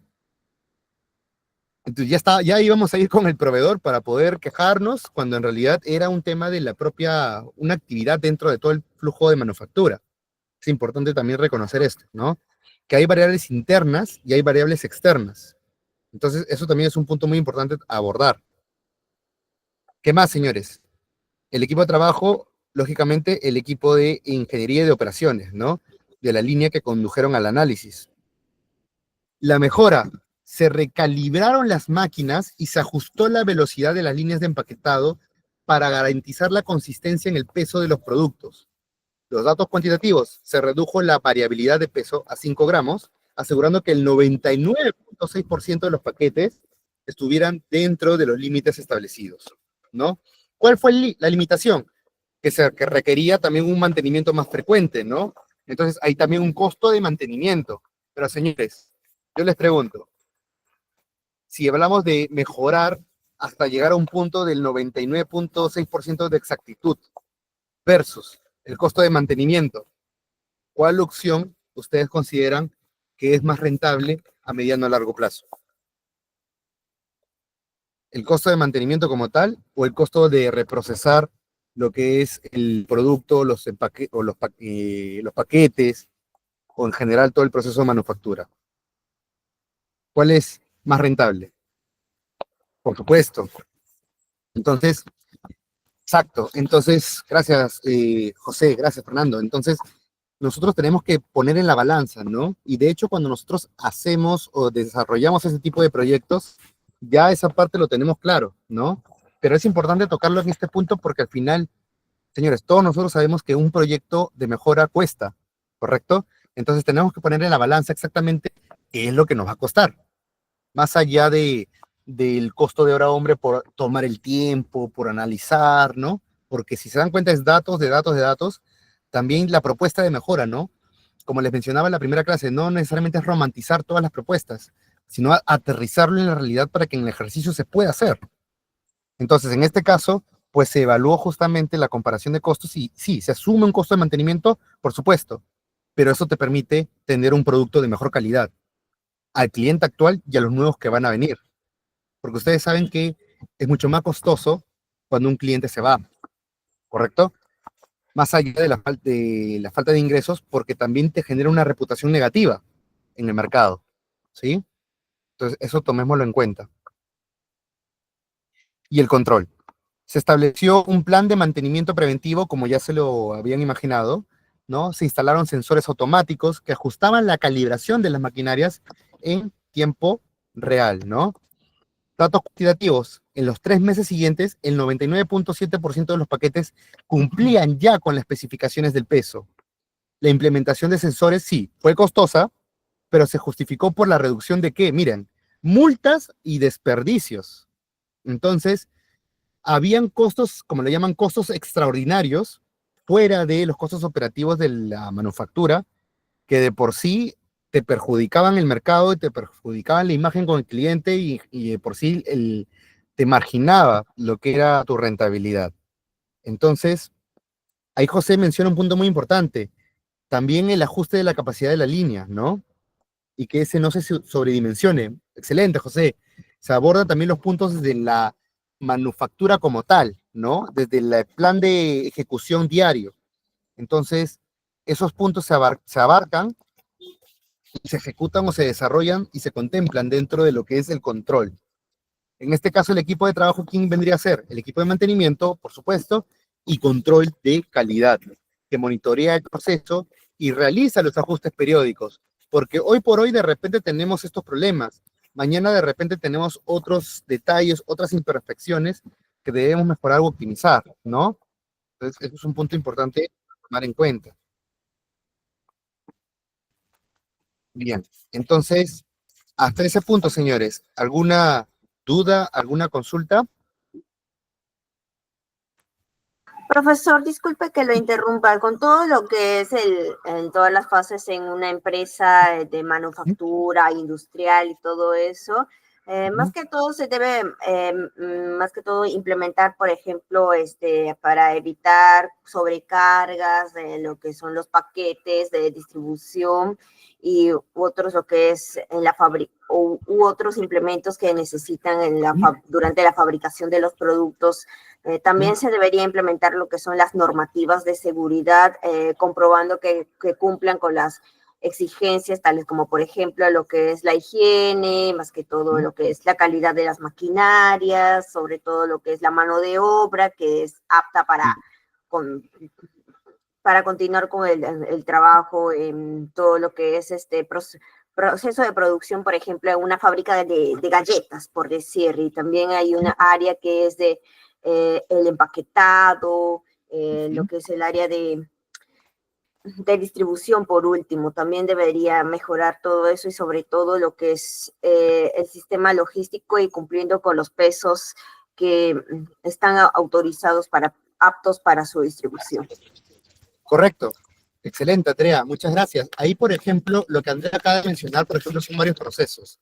Speaker 1: Entonces ya íbamos a ir con el proveedor para poder quejarnos, cuando en realidad era un tema de la propia, una actividad dentro de todo el flujo de manufactura. Es importante también reconocer esto, ¿no? Que hay variables internas y hay variables externas. Entonces, eso también es un punto muy importante a abordar. ¿Qué más, señores? El equipo de trabajo, lógicamente, el equipo de ingeniería y de operaciones, ¿no? De la línea que condujeron al análisis. La mejora, se recalibraron las máquinas y se ajustó la velocidad de las líneas de empaquetado para garantizar la consistencia en el peso de los productos. Los datos cuantitativos, se redujo la variabilidad de peso a 5 gramos, asegurando que el 99.6% de los paquetes estuvieran dentro de los límites establecidos, ¿no? ¿Cuál fue la limitación? Que requería también un mantenimiento más frecuente, ¿no? Entonces hay también un costo de mantenimiento. Pero señores, yo les pregunto, si hablamos de mejorar hasta llegar a un punto del 99.6% de exactitud versus el costo de mantenimiento, ¿cuál opción ustedes consideran que es más rentable a mediano a largo plazo? ¿El costo de mantenimiento como tal o el costo de reprocesar lo que es el producto, los paquetes o en general todo el proceso de manufactura? ¿Cuál es más rentable? Por supuesto. Entonces, exacto. Entonces, gracias, José, gracias, Fernando. Entonces, nosotros tenemos que poner en la balanza, ¿no? Y de hecho, cuando nosotros hacemos o desarrollamos ese tipo de proyectos, ya esa parte lo tenemos claro, ¿no? Pero es importante tocarlo en este punto porque al final, señores, todos nosotros sabemos que un proyecto de mejora cuesta, ¿correcto? Entonces tenemos que poner en la balanza exactamente qué es lo que nos va a costar, más allá del costo de hora hombre por tomar el tiempo, por analizar, ¿no? Porque si se dan cuenta es datos, de datos, de datos, también la propuesta de mejora, ¿no? Como les mencionaba en la primera clase, no necesariamente es romantizar todas las propuestas, sino aterrizarlo en la realidad para que en el ejercicio se pueda hacer. Entonces, en este caso, pues se evaluó justamente la comparación de costos y sí, se asume un costo de mantenimiento, por supuesto, pero eso te permite tener un producto de mejor calidad al cliente actual y a los nuevos que van a venir. Porque ustedes saben que es mucho más costoso cuando un cliente se va, ¿correcto? Más allá de la falta de ingresos, porque también te genera una reputación negativa en el mercado, ¿sí? Entonces, eso tomémoslo en cuenta. Y el control. Se estableció un plan de mantenimiento preventivo, como ya se lo habían imaginado, ¿no? Se instalaron sensores automáticos que ajustaban la calibración de las maquinarias en tiempo real, ¿no? Datos cuantitativos. En los 3 meses siguientes, el 99.7% de los paquetes cumplían ya con las especificaciones del peso. La implementación de sensores, sí, fue costosa, pero se justificó por la reducción de qué, miren, multas y desperdicios. Entonces, habían costos, como le llaman, costos extraordinarios, fuera de los costos operativos de la manufactura, que de por sí te perjudicaban el mercado y te perjudicaban la imagen con el cliente y de por sí te marginaba lo que era tu rentabilidad. Entonces, ahí José menciona un punto muy importante, también el ajuste de la capacidad de la línea, ¿no? y que ese no se sobredimensione. Excelente, José. Se abordan también los puntos desde la manufactura como tal, ¿no? Desde el plan de ejecución diario. Entonces, esos puntos se abarcan y se ejecutan o se desarrollan y se contemplan dentro de lo que es el control. En este caso, el equipo de trabajo, ¿quién vendría a ser? El equipo de mantenimiento, por supuesto, y control de calidad, que monitorea el proceso y realiza los ajustes periódicos. Porque hoy por hoy de repente tenemos estos problemas, mañana de repente tenemos otros detalles, otras imperfecciones que debemos mejorar o optimizar, ¿no? Entonces, eso es un punto importante tomar en cuenta. Bien, entonces, hasta ese punto, señores, ¿alguna duda, alguna consulta?
Speaker 2: Profesor, disculpe que lo interrumpa. Con todo lo que es en todas las fases en una empresa de manufactura industrial y todo eso, más que todo se debe, más que todo implementar, por ejemplo, para evitar sobrecargas de lo que son los paquetes de distribución y otros lo que es en la fábrica u otros implementos que necesitan durante la fabricación de los productos. También se debería implementar lo que son las normativas de seguridad, comprobando que cumplan con las exigencias, tales como, por ejemplo, lo que es la higiene, más que todo lo que es la calidad de las maquinarias, sobre todo lo que es la mano de obra, que es apta para continuar con el trabajo en todo lo que es proceso de producción, por ejemplo, en una fábrica de galletas, por decir, y también hay una área que es de el empaquetado, lo que es el área de distribución, por último. También debería mejorar todo eso y sobre todo lo que es el sistema logístico y cumpliendo con los pesos que están autorizados aptos para su distribución.
Speaker 1: Correcto. Excelente, Andrea. Muchas gracias. Ahí, por ejemplo, lo que Andrea acaba de mencionar, por ejemplo, son varios procesos.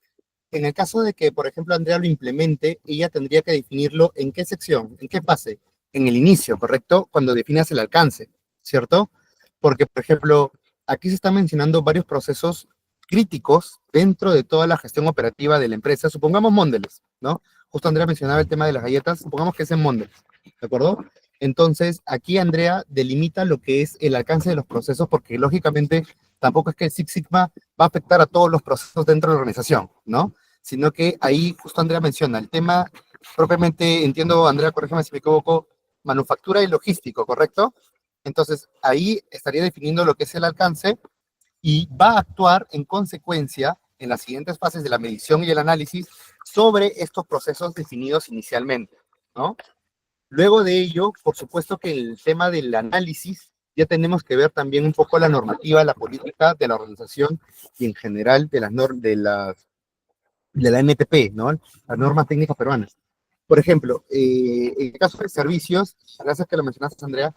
Speaker 1: En el caso de que, por ejemplo, Andrea lo implemente, ella tendría que definirlo en qué sección, en qué fase, en el inicio, ¿correcto? Cuando definas el alcance, ¿cierto? Porque, por ejemplo, aquí se están mencionando varios procesos críticos dentro de toda la gestión operativa de la empresa. Supongamos Mondelez, ¿no? Justo Andrea mencionaba el tema de las galletas, supongamos que es en Mondelez, ¿de acuerdo? Entonces, aquí Andrea delimita lo que es el alcance de los procesos, porque lógicamente tampoco es que el Six Sigma va a afectar a todos los procesos dentro de la organización, ¿no? Sino que ahí justo Andrea menciona el tema propiamente, entiendo, Andrea, corrígeme si me equivoco, manufactura y logístico, ¿correcto? Entonces, ahí estaría definiendo lo que es el alcance y va a actuar en consecuencia en las siguientes fases de la medición y el análisis sobre estos procesos definidos inicialmente, ¿no? Luego de ello, por supuesto que el tema del análisis, ya tenemos que ver también un poco la normativa, la política de la organización y en general de la NTP, ¿no? Las normas técnicas peruanas. Por ejemplo, en el caso de servicios, gracias que lo mencionaste, Andrea,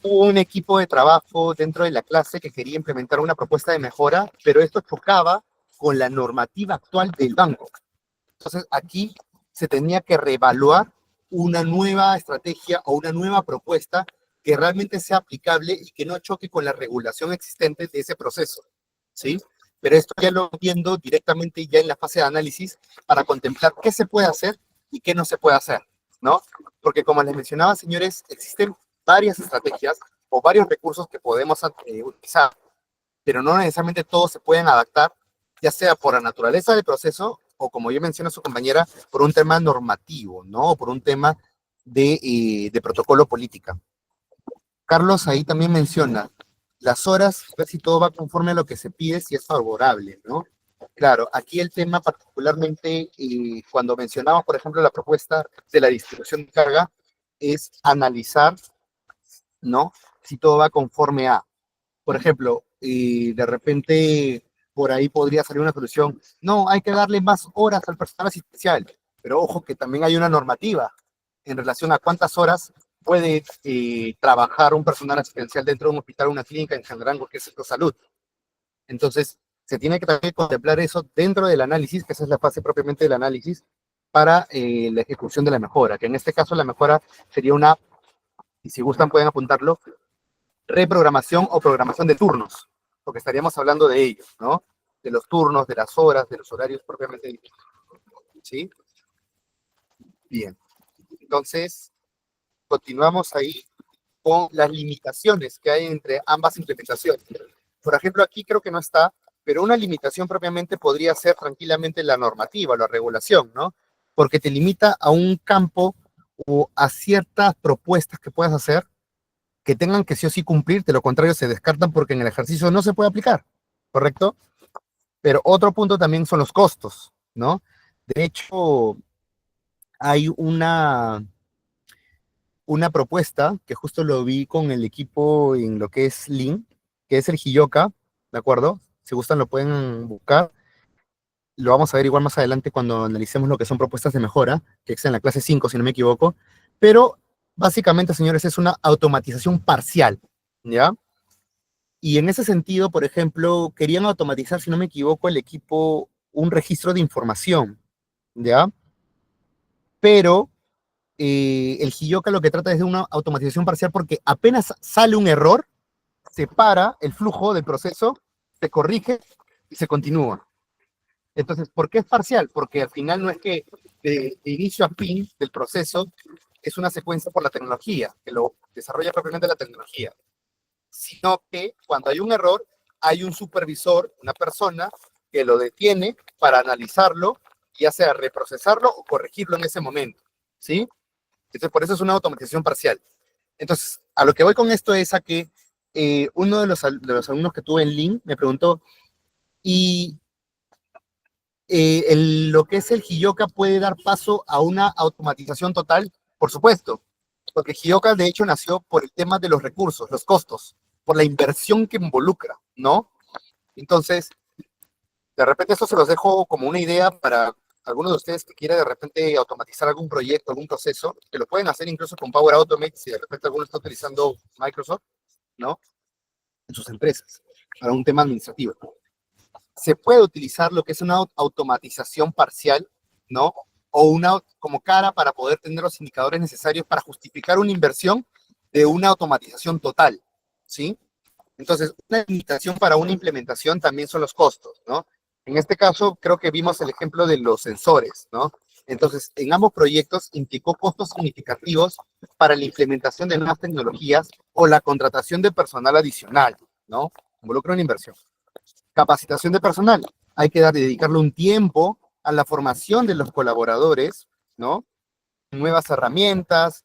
Speaker 1: hubo un equipo de trabajo dentro de la clase que quería implementar una propuesta de mejora, pero esto chocaba con la normativa actual del banco. Entonces, aquí se tenía que reevaluar una nueva estrategia o una nueva propuesta que realmente sea aplicable y que no choque con la regulación existente de ese proceso, ¿sí? Pero esto ya lo viendo directamente ya en la fase de análisis para contemplar qué se puede hacer y qué no se puede hacer, ¿no? Porque como les mencionaba, señores, existen varias estrategias o varios recursos que podemos utilizar, pero no necesariamente todos se pueden adaptar, ya sea por la naturaleza del proceso o, como yo menciono a su compañera, por un tema normativo, ¿no? O por un tema de protocolo política. Carlos ahí también menciona las horas, a ver si todo va conforme a lo que se pide, si es favorable, ¿no? Claro, aquí el tema particularmente, cuando mencionamos, por ejemplo, la propuesta de la distribución de carga, es analizar, ¿no? Si todo va conforme a, por ejemplo, de repente por ahí podría salir una solución. No, hay que darle más horas al personal asistencial, pero ojo que también hay una normativa en relación a cuántas horas puede trabajar un personal asistencial dentro de un hospital o una clínica en general, porque es sector salud. Entonces, se tiene que también contemplar eso dentro del análisis, que esa es la fase propiamente del análisis, para la ejecución de la mejora, que en este caso la mejora sería una, y si gustan pueden apuntarlo, reprogramación o programación de turnos, porque estaríamos hablando de ello, ¿no? de los turnos, de las horas, de los horarios propiamente dichos. ¿Sí? Bien. Entonces, continuamos ahí con las limitaciones que hay entre ambas implementaciones. Por ejemplo, aquí creo que no está, pero una limitación propiamente podría ser tranquilamente la normativa, la regulación, ¿no? Porque te limita a un campo o a ciertas propuestas que puedas hacer que tengan que sí o sí cumplir, de lo contrario se descartan porque en el ejercicio no se puede aplicar, ¿correcto? Pero otro punto también son los costos, ¿no? De hecho, hay una propuesta que justo lo vi con el equipo en lo que es Lean, que es el Hiyoka, ¿de acuerdo? Si gustan lo pueden buscar. Lo vamos a ver igual más adelante cuando analicemos lo que son propuestas de mejora, que es en la clase 5, si no me equivoco. Pero básicamente, señores, es una automatización parcial, ¿ya? Y en ese sentido, por ejemplo, querían automatizar, si no me equivoco, el equipo, un registro de información, ¿ya? Pero el Hiyoka lo que trata es de una automatización parcial porque apenas sale un error, se para el flujo del proceso, se corrige y se continúa. Entonces, ¿por qué es parcial? Porque al final no es que de inicio a fin del proceso es una secuencia por la tecnología, que lo desarrolla propiamente la tecnología, sino que cuando hay un error, hay un supervisor, una persona que lo detiene para analizarlo, ya sea reprocesarlo o corregirlo en ese momento, ¿sí? Entonces, por eso es una automatización parcial. Entonces, a lo que voy con esto es a que uno de los alumnos que tuve en Lean me preguntó, ¿y lo que es el Hiyoka puede dar paso a una automatización total? Por supuesto, porque Hiyoka de hecho nació por el tema de los recursos, los costos, por la inversión que involucra, ¿no? Entonces, de repente esto se los dejo como una idea para algunos de ustedes que quieran de repente automatizar algún proyecto, algún proceso, que lo pueden hacer incluso con Power Automate, si de repente alguno está utilizando Microsoft, ¿no? En sus empresas, para un tema administrativo. Se puede utilizar lo que es una automatización parcial, ¿no? O una como cara para poder tener los indicadores necesarios para justificar una inversión de una automatización total, ¿sí? Entonces, una limitación para una implementación también son los costos, ¿no? En este caso, creo que vimos el ejemplo de los sensores, ¿no? Entonces, en ambos proyectos implicó costos significativos para la implementación de nuevas tecnologías o la contratación de personal adicional, ¿no? Involucra una inversión. Capacitación de personal. Hay que dedicarle un tiempo a la formación de los colaboradores, ¿no? Nuevas herramientas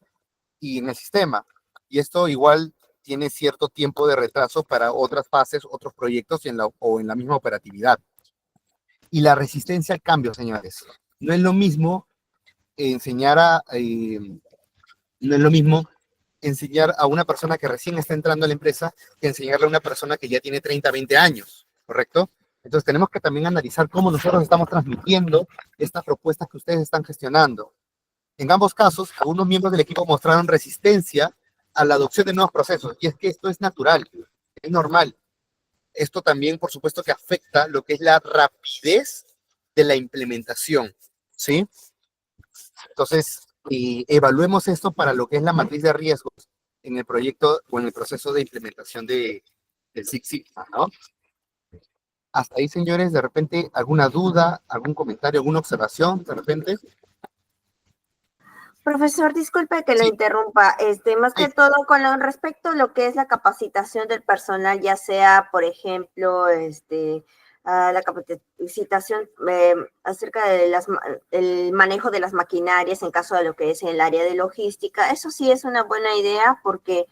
Speaker 1: y en el sistema. Y esto igual tiene cierto tiempo de retraso para otras fases, otros proyectos o en la misma operatividad. Y la resistencia al cambio, señores. No es lo mismo enseñar no es lo mismo enseñar a una persona que recién está entrando a la empresa que enseñarle a una persona que ya tiene 30, 20 años, ¿correcto? Entonces tenemos que también analizar cómo nosotros estamos transmitiendo estas propuestas que ustedes están gestionando. En ambos casos, algunos miembros del equipo mostraron resistencia a la adopción de nuevos procesos, y es que esto es natural, es normal. Esto también, por supuesto, que afecta lo que es la rapidez de la implementación, ¿sí? Entonces, evaluemos esto para lo que es la matriz de riesgos en el proyecto o en el proceso de implementación del Six Sigma, ¿no? Hasta ahí, señores, de repente, ¿alguna duda, algún comentario, alguna observación, de repente?
Speaker 2: Profesor, disculpe que lo
Speaker 1: Sí.
Speaker 2: interrumpa. Más
Speaker 1: Ay,
Speaker 2: que todo con respecto a lo que es la capacitación del personal, ya sea, por ejemplo, la capacitación acerca de el manejo de las maquinarias en caso de lo que es el área de logística. Eso sí es una buena idea porque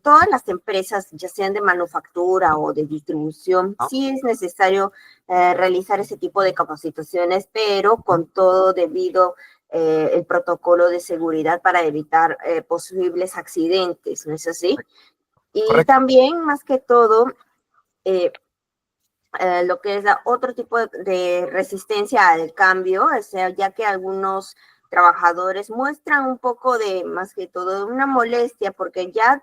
Speaker 2: todas las empresas, ya sean de manufactura o de distribución,
Speaker 1: ¿no?
Speaker 2: sí es necesario realizar ese tipo de capacitaciones, pero con todo debido el protocolo de seguridad para evitar posibles accidentes, ¿no es así? Y
Speaker 1: Correcto.
Speaker 2: también, más que todo, eh, lo que es otro tipo de resistencia al cambio, o sea, ya que algunos trabajadores muestran un poco de, más que todo, una molestia, porque ya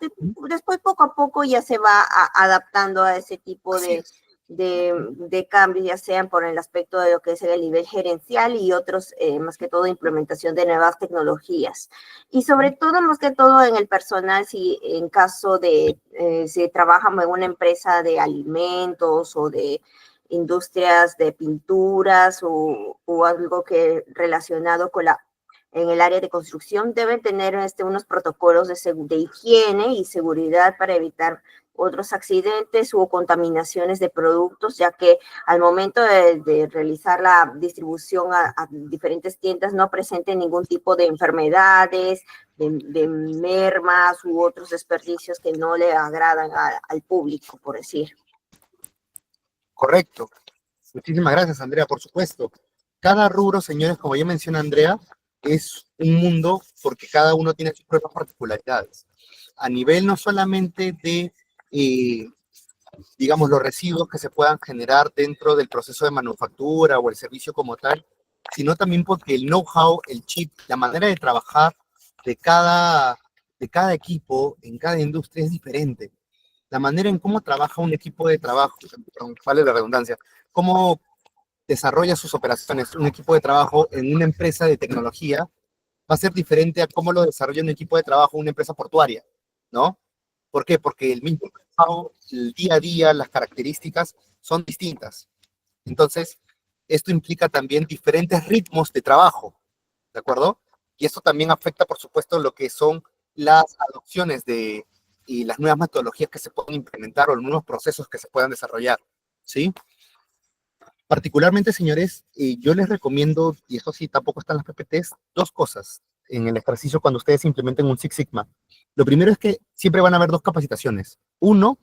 Speaker 2: después poco a poco ya se va adaptando a ese tipo
Speaker 1: Así es.
Speaker 2: de cambios, ya sean por el aspecto de lo que es el nivel gerencial y otros, más que todo, implementación de nuevas tecnologías. Y sobre todo, más que todo, en el personal, si en caso de, si trabajan en una empresa de alimentos o de industrias de pinturas o algo que relacionado con en el área de construcción, deben tener unos protocolos de higiene y seguridad para evitar otros accidentes o contaminaciones de productos, ya que al momento de realizar la distribución a diferentes tiendas no presenten ningún tipo de enfermedades, de mermas u otros desperdicios que no le agradan al público, por decir.
Speaker 1: Correcto. Muchísimas gracias, Andrea, por supuesto. Cada rubro, señores, como ya menciona Andrea, es un mundo porque cada uno tiene sus propias particularidades. A nivel no solamente de, digamos, los residuos que se puedan generar dentro del proceso de manufactura o el servicio como tal, sino también porque el know-how, el chip, la manera de trabajar de cada equipo en cada industria es diferente. La manera en cómo trabaja un equipo de trabajo, perdón, vale la redundancia, cómo desarrolla sus operaciones un equipo de trabajo en una empresa de tecnología va a ser diferente a cómo lo desarrolla un equipo de trabajo en una empresa portuaria, ¿no? ¿Por qué? Porque el mismo trabajo, el día a día, las características son distintas. Entonces, esto implica también diferentes ritmos de trabajo, ¿de acuerdo? Y esto también afecta, por supuesto, lo que son las adopciones y las nuevas metodologías que se pueden implementar o los nuevos procesos que se puedan desarrollar, ¿sí? Particularmente, señores, yo les recomiendo, y esto sí tampoco está en las PPTs, dos cosas en el ejercicio cuando ustedes implementen un Six Sigma. Lo primero es que siempre van a haber dos capacitaciones. Uno,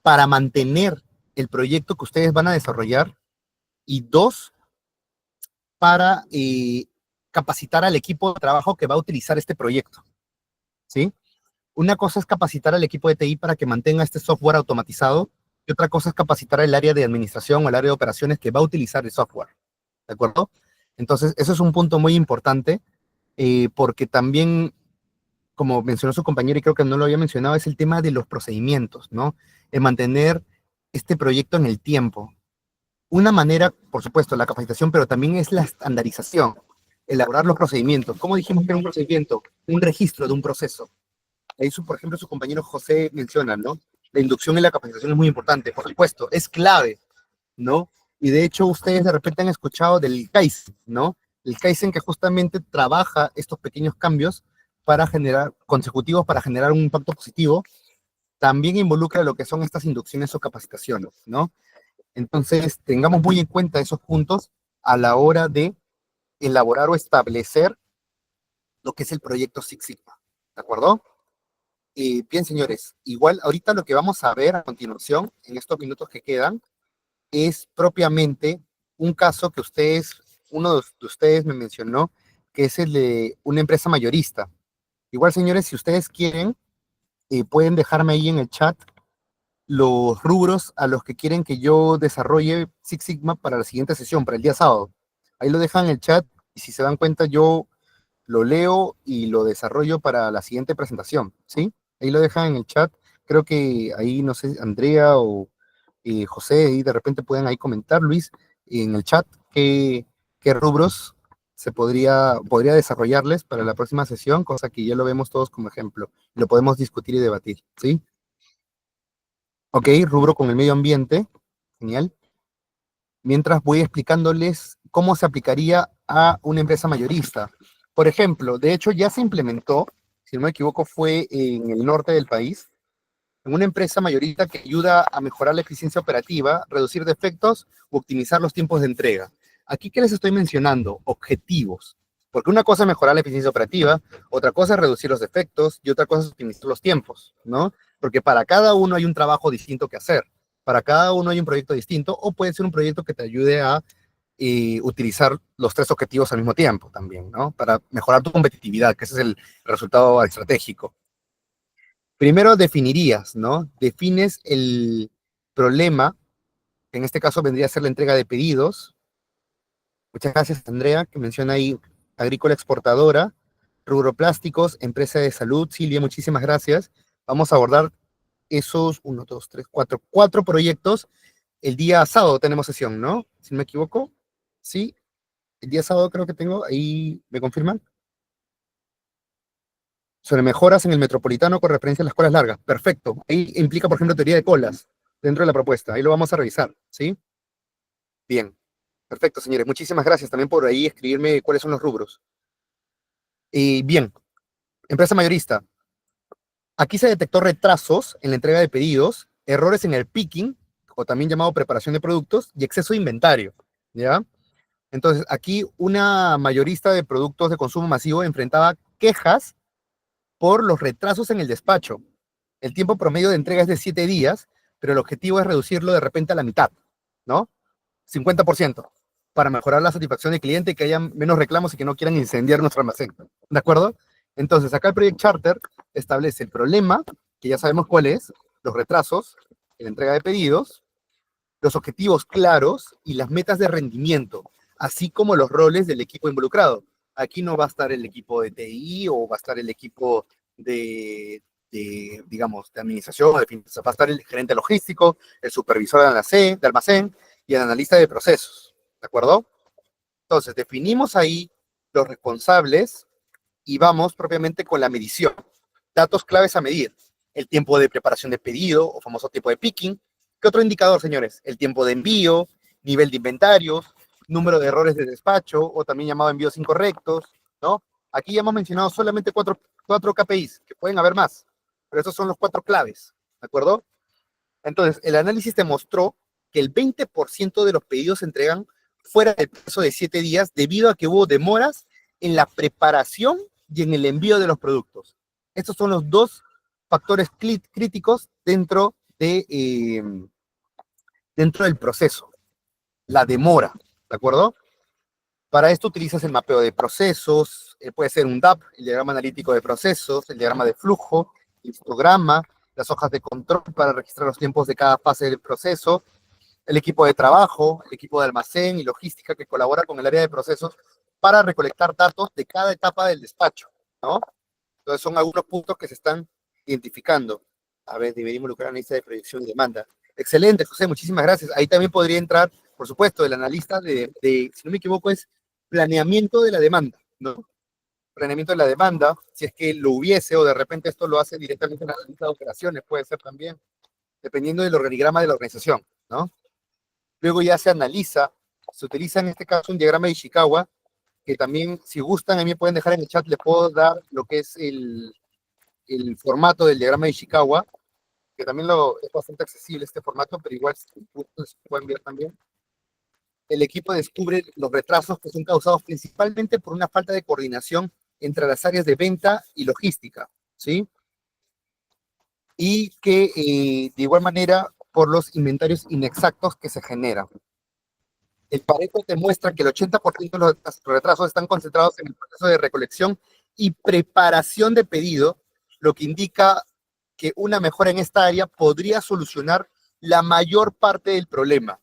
Speaker 1: para mantener el proyecto que ustedes van a desarrollar, y dos, para capacitar al equipo de trabajo que va a utilizar este proyecto, ¿sí? Una cosa es capacitar al equipo de TI para que mantenga este software automatizado y otra cosa es capacitar al área de administración o el área de operaciones que va a utilizar el software, ¿de acuerdo? Entonces, eso es un punto muy importante porque también, como mencionó su compañero y creo que no lo había mencionado, es el tema de los procedimientos, ¿no? De mantener este proyecto en el tiempo. Una manera, por supuesto, la capacitación, pero también es la estandarización, elaborar los procedimientos. ¿Cómo dijimos que era un procedimiento? Un registro de un proceso. Ahí, por ejemplo, su compañero José menciona, ¿no? La inducción y la capacitación es muy importante, por supuesto, es clave, ¿no? Y de hecho, ustedes de repente han escuchado del Kaizen, ¿no? El Kaizen que justamente trabaja estos pequeños cambios para generar, consecutivos para generar un impacto positivo, también involucra lo que son estas inducciones o capacitaciones, ¿no? Entonces, tengamos muy en cuenta esos puntos a la hora de elaborar o establecer lo que es el proyecto Six Sigma, ¿de acuerdo? Bien, señores, igual ahorita lo que vamos a ver a continuación, en estos minutos que quedan, es propiamente un caso que uno de ustedes me mencionó, que es el de una empresa mayorista. Igual, señores, si ustedes quieren, pueden dejarme ahí en el chat los rubros a los que quieren que yo desarrolle Six Sigma para la siguiente sesión, para el día sábado. Ahí lo dejan en el chat y si se dan cuenta yo lo leo y lo desarrollo para la siguiente presentación, ¿sí? Ahí lo dejan en el chat. Creo que ahí, no sé, Andrea o José, ahí de repente pueden ahí comentar, Luis, en el chat, qué rubros se podría desarrollarles para la próxima sesión, cosa que ya lo vemos todos como ejemplo. Lo podemos discutir y debatir, ¿sí? Ok, rubro con el medio ambiente, genial. Mientras voy explicándoles cómo se aplicaría a una empresa mayorista. Por ejemplo, de hecho ya se implementó, si no me equivoco, fue en el norte del país, en una empresa mayorista que ayuda a mejorar la eficiencia operativa, reducir defectos u optimizar los tiempos de entrega. Aquí, ¿qué les estoy mencionando? Objetivos. Porque una cosa es mejorar la eficiencia operativa, otra cosa es reducir los defectos y otra cosa es optimizar los tiempos, ¿no? Porque para cada uno hay un trabajo distinto que hacer. Para cada uno hay un proyecto distinto o puede ser un proyecto que te ayude a utilizar los tres objetivos al mismo tiempo también, ¿no? Para mejorar tu competitividad, que ese es el resultado estratégico. Primero definirías, ¿no? Defines el problema, que en este caso vendría a ser la entrega de pedidos. Muchas gracias, Andrea, que menciona ahí agrícola exportadora, rubro plásticos, empresa de salud. Silvia, muchísimas gracias. Vamos a abordar esos, uno, dos, tres, cuatro proyectos. El día sábado tenemos sesión, ¿no? Si no me equivoco. Sí, el día sábado creo que tengo, ahí me confirman. Sobre mejoras en el metropolitano con referencia a las colas largas. Perfecto. Ahí implica, por ejemplo, teoría de colas dentro de la propuesta. Ahí lo vamos a revisar, ¿sí? Bien, perfecto, señores. Muchísimas gracias también por ahí escribirme cuáles son los rubros. Y bien, empresa mayorista. Aquí se detectó retrasos en la entrega de pedidos, errores en el picking, o también llamado preparación de productos, y exceso de inventario, ¿ya? Entonces, aquí una mayorista de productos de consumo masivo enfrentaba quejas por los retrasos en el despacho. El tiempo promedio de entrega es de 7 días, pero el objetivo es reducirlo de repente a la mitad, ¿no? 50%, para mejorar la satisfacción del cliente y que haya menos reclamos y que no quieran incendiar nuestro almacén, ¿de acuerdo? Entonces, acá el Project Charter establece el problema, que ya sabemos cuál es, los retrasos en la entrega de pedidos, los objetivos claros y las metas de rendimiento, así como los roles del equipo involucrado. Aquí no va a estar el equipo de TI o va a estar el equipo digamos, de administración, va a estar el gerente logístico, el supervisor de almacén y el analista de procesos, ¿de acuerdo? Entonces, definimos ahí los responsables y vamos propiamente con la medición. Datos claves a medir. El tiempo de preparación de pedido, o famoso tiempo de picking. ¿Qué otro indicador, señores? El tiempo de envío, nivel de inventarios, número de errores de despacho, o también llamado envíos incorrectos, ¿no? Aquí ya hemos mencionado solamente cuatro KPIs, que pueden haber más, pero esos son los 4 claves, ¿de acuerdo? Entonces, el análisis demostró que el 20% de los pedidos se entregan fuera del plazo de 7 días debido a que hubo demoras en la preparación y en el envío de los productos. Estos son los dos factores críticos dentro del proceso, la demora, ¿de acuerdo? Para esto utilizas el mapeo de procesos, puede ser un DAP, el diagrama analítico de procesos, el diagrama de flujo, el histograma, las hojas de control para registrar los tiempos de cada fase del proceso, el equipo de trabajo, el equipo de almacén y logística que colabora con el área de procesos para recolectar datos de cada etapa del despacho, ¿no? Entonces son algunos puntos que se están identificando. A ver, debería involucrar analista de proyección y demanda. Excelente, José, muchísimas gracias. Ahí también podría entrar, por supuesto, el analista si no me equivoco, es planeamiento de la demanda, ¿no? Planeamiento de la demanda, si es que lo hubiese o de repente esto lo hace directamente en la analista de operaciones, puede ser también, dependiendo del organigrama de la organización, ¿no? Luego ya se analiza, se utiliza en este caso un diagrama de Ishikawa, que también, si gustan, a mí me pueden dejar en el chat, les puedo dar lo que es el formato del diagrama de Ishikawa, que también es bastante accesible este formato, pero igual se pueden ver también. El equipo descubre los retrasos que son causados principalmente por una falta de coordinación entre las áreas de venta y logística, ¿sí? Y que de igual manera por los inventarios inexactos que se generan. El Pareto te muestra que el 80% de los retrasos están concentrados en el proceso de recolección y preparación de pedido, lo que indica que una mejora en esta área podría solucionar la mayor parte del problema.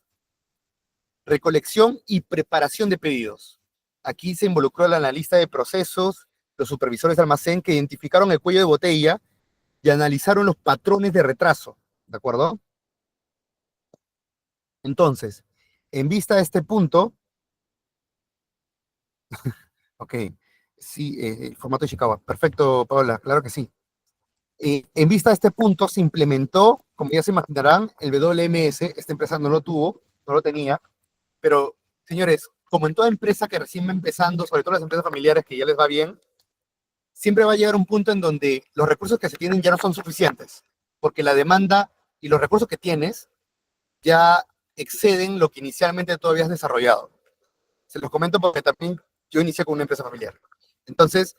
Speaker 1: Recolección y preparación de pedidos. Aquí se involucró el analista de procesos, los supervisores de almacén que identificaron el cuello de botella y analizaron los patrones de retraso, ¿de acuerdo? Entonces, en vista de este punto, ok, sí, el formato de Chicago, perfecto, Paola, claro que sí. En vista de este punto, se implementó, como ya se imaginarán, el WMS, esta empresa no lo tuvo, no lo tenía, pero, señores, como en toda empresa que recién va empezando, sobre todo las empresas familiares que ya les va bien, siempre va a llegar un punto en donde los recursos que se tienen ya no son suficientes, porque la demanda y los recursos que tienes ya exceden lo que inicialmente tú habías desarrollado. Se los comento porque también yo inicié con una empresa familiar. Entonces,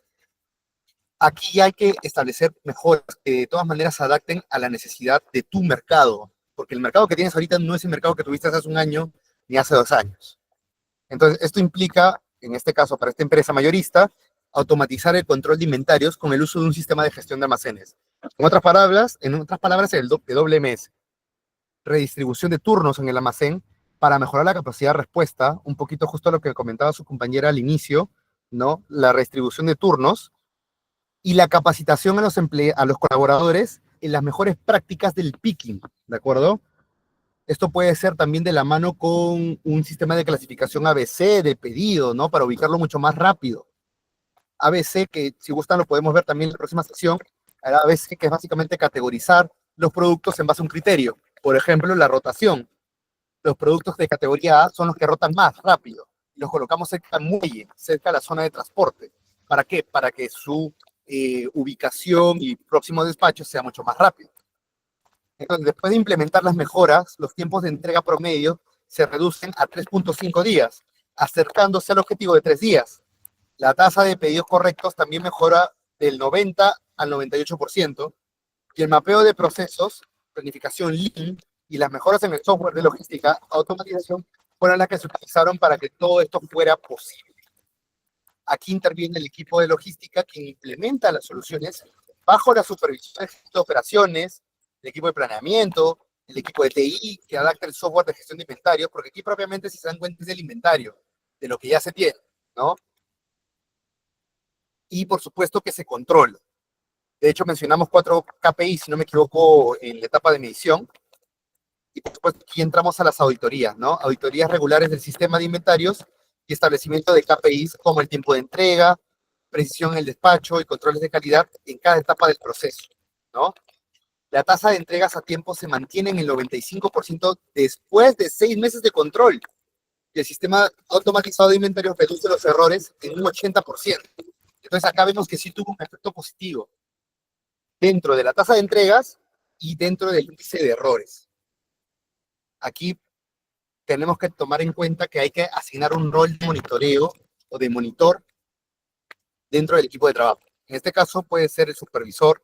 Speaker 1: aquí ya hay que establecer mejoras que de todas maneras se adapten a la necesidad de tu mercado, porque el mercado que tienes ahorita no es el mercado que tuviste hace un año ni hace 2 años. Entonces, esto implica, en este caso, para esta empresa mayorista, automatizar el control de inventarios con el uso de un sistema de gestión de almacenes. En otras palabras, el WMS. Redistribución de turnos en el almacén para mejorar la capacidad de respuesta, un poquito justo lo que comentaba su compañera al inicio, ¿no? La redistribución de turnos y la capacitación a los colaboradores en las mejores prácticas del picking, ¿de acuerdo? Esto puede ser también de la mano con un sistema de clasificación ABC de pedido, ¿no? Para ubicarlo mucho más rápido. ABC, que si gustan lo podemos ver también en la próxima sección, el ABC que es básicamente categorizar los productos en base a un criterio. Por ejemplo, la rotación. los productos de categoría A son los que rotan más rápido. Los colocamos cerca del muelle, cerca de la zona de transporte. ¿Para qué? Para que su ubicación y próximo despacho sea mucho más rápido. Entonces, después de implementar las mejoras, los tiempos de entrega promedio se reducen a 3.5 días, acercándose al objetivo de 3 días. La tasa de pedidos correctos también mejora del 90 al 98%, y el mapeo de procesos, planificación Lean y las mejoras en el software de logística, automatización, fueron las que se utilizaron para que todo esto fuera posible. Aquí interviene el equipo de logística que implementa las soluciones bajo la supervisión de operaciones, el equipo de planeamiento, el equipo de TI que adapta el software de gestión de inventario, porque aquí propiamente, si se dan cuenta, es del inventario, de lo que ya se tiene, ¿no? Y por supuesto que se controla. De hecho, mencionamos 4 KPI, si no me equivoco, en la etapa de medición. Y por supuesto, aquí entramos a las auditorías, ¿no? Auditorías regulares del sistema de inventarios y establecimiento de KPIs como el tiempo de entrega, precisión en el despacho y controles de calidad en cada etapa del proceso, ¿no? La tasa de entregas a tiempo se mantiene en el 95% después de 6 meses de control. Y el sistema automatizado de inventario reduce los errores en un 80%. Entonces acá vemos que sí tuvo un efecto positivo dentro de la tasa de entregas y dentro del índice de errores. Aquí tenemos que tomar en cuenta que hay que asignar un rol de monitoreo o de monitor dentro del equipo de trabajo. En este caso puede ser el supervisor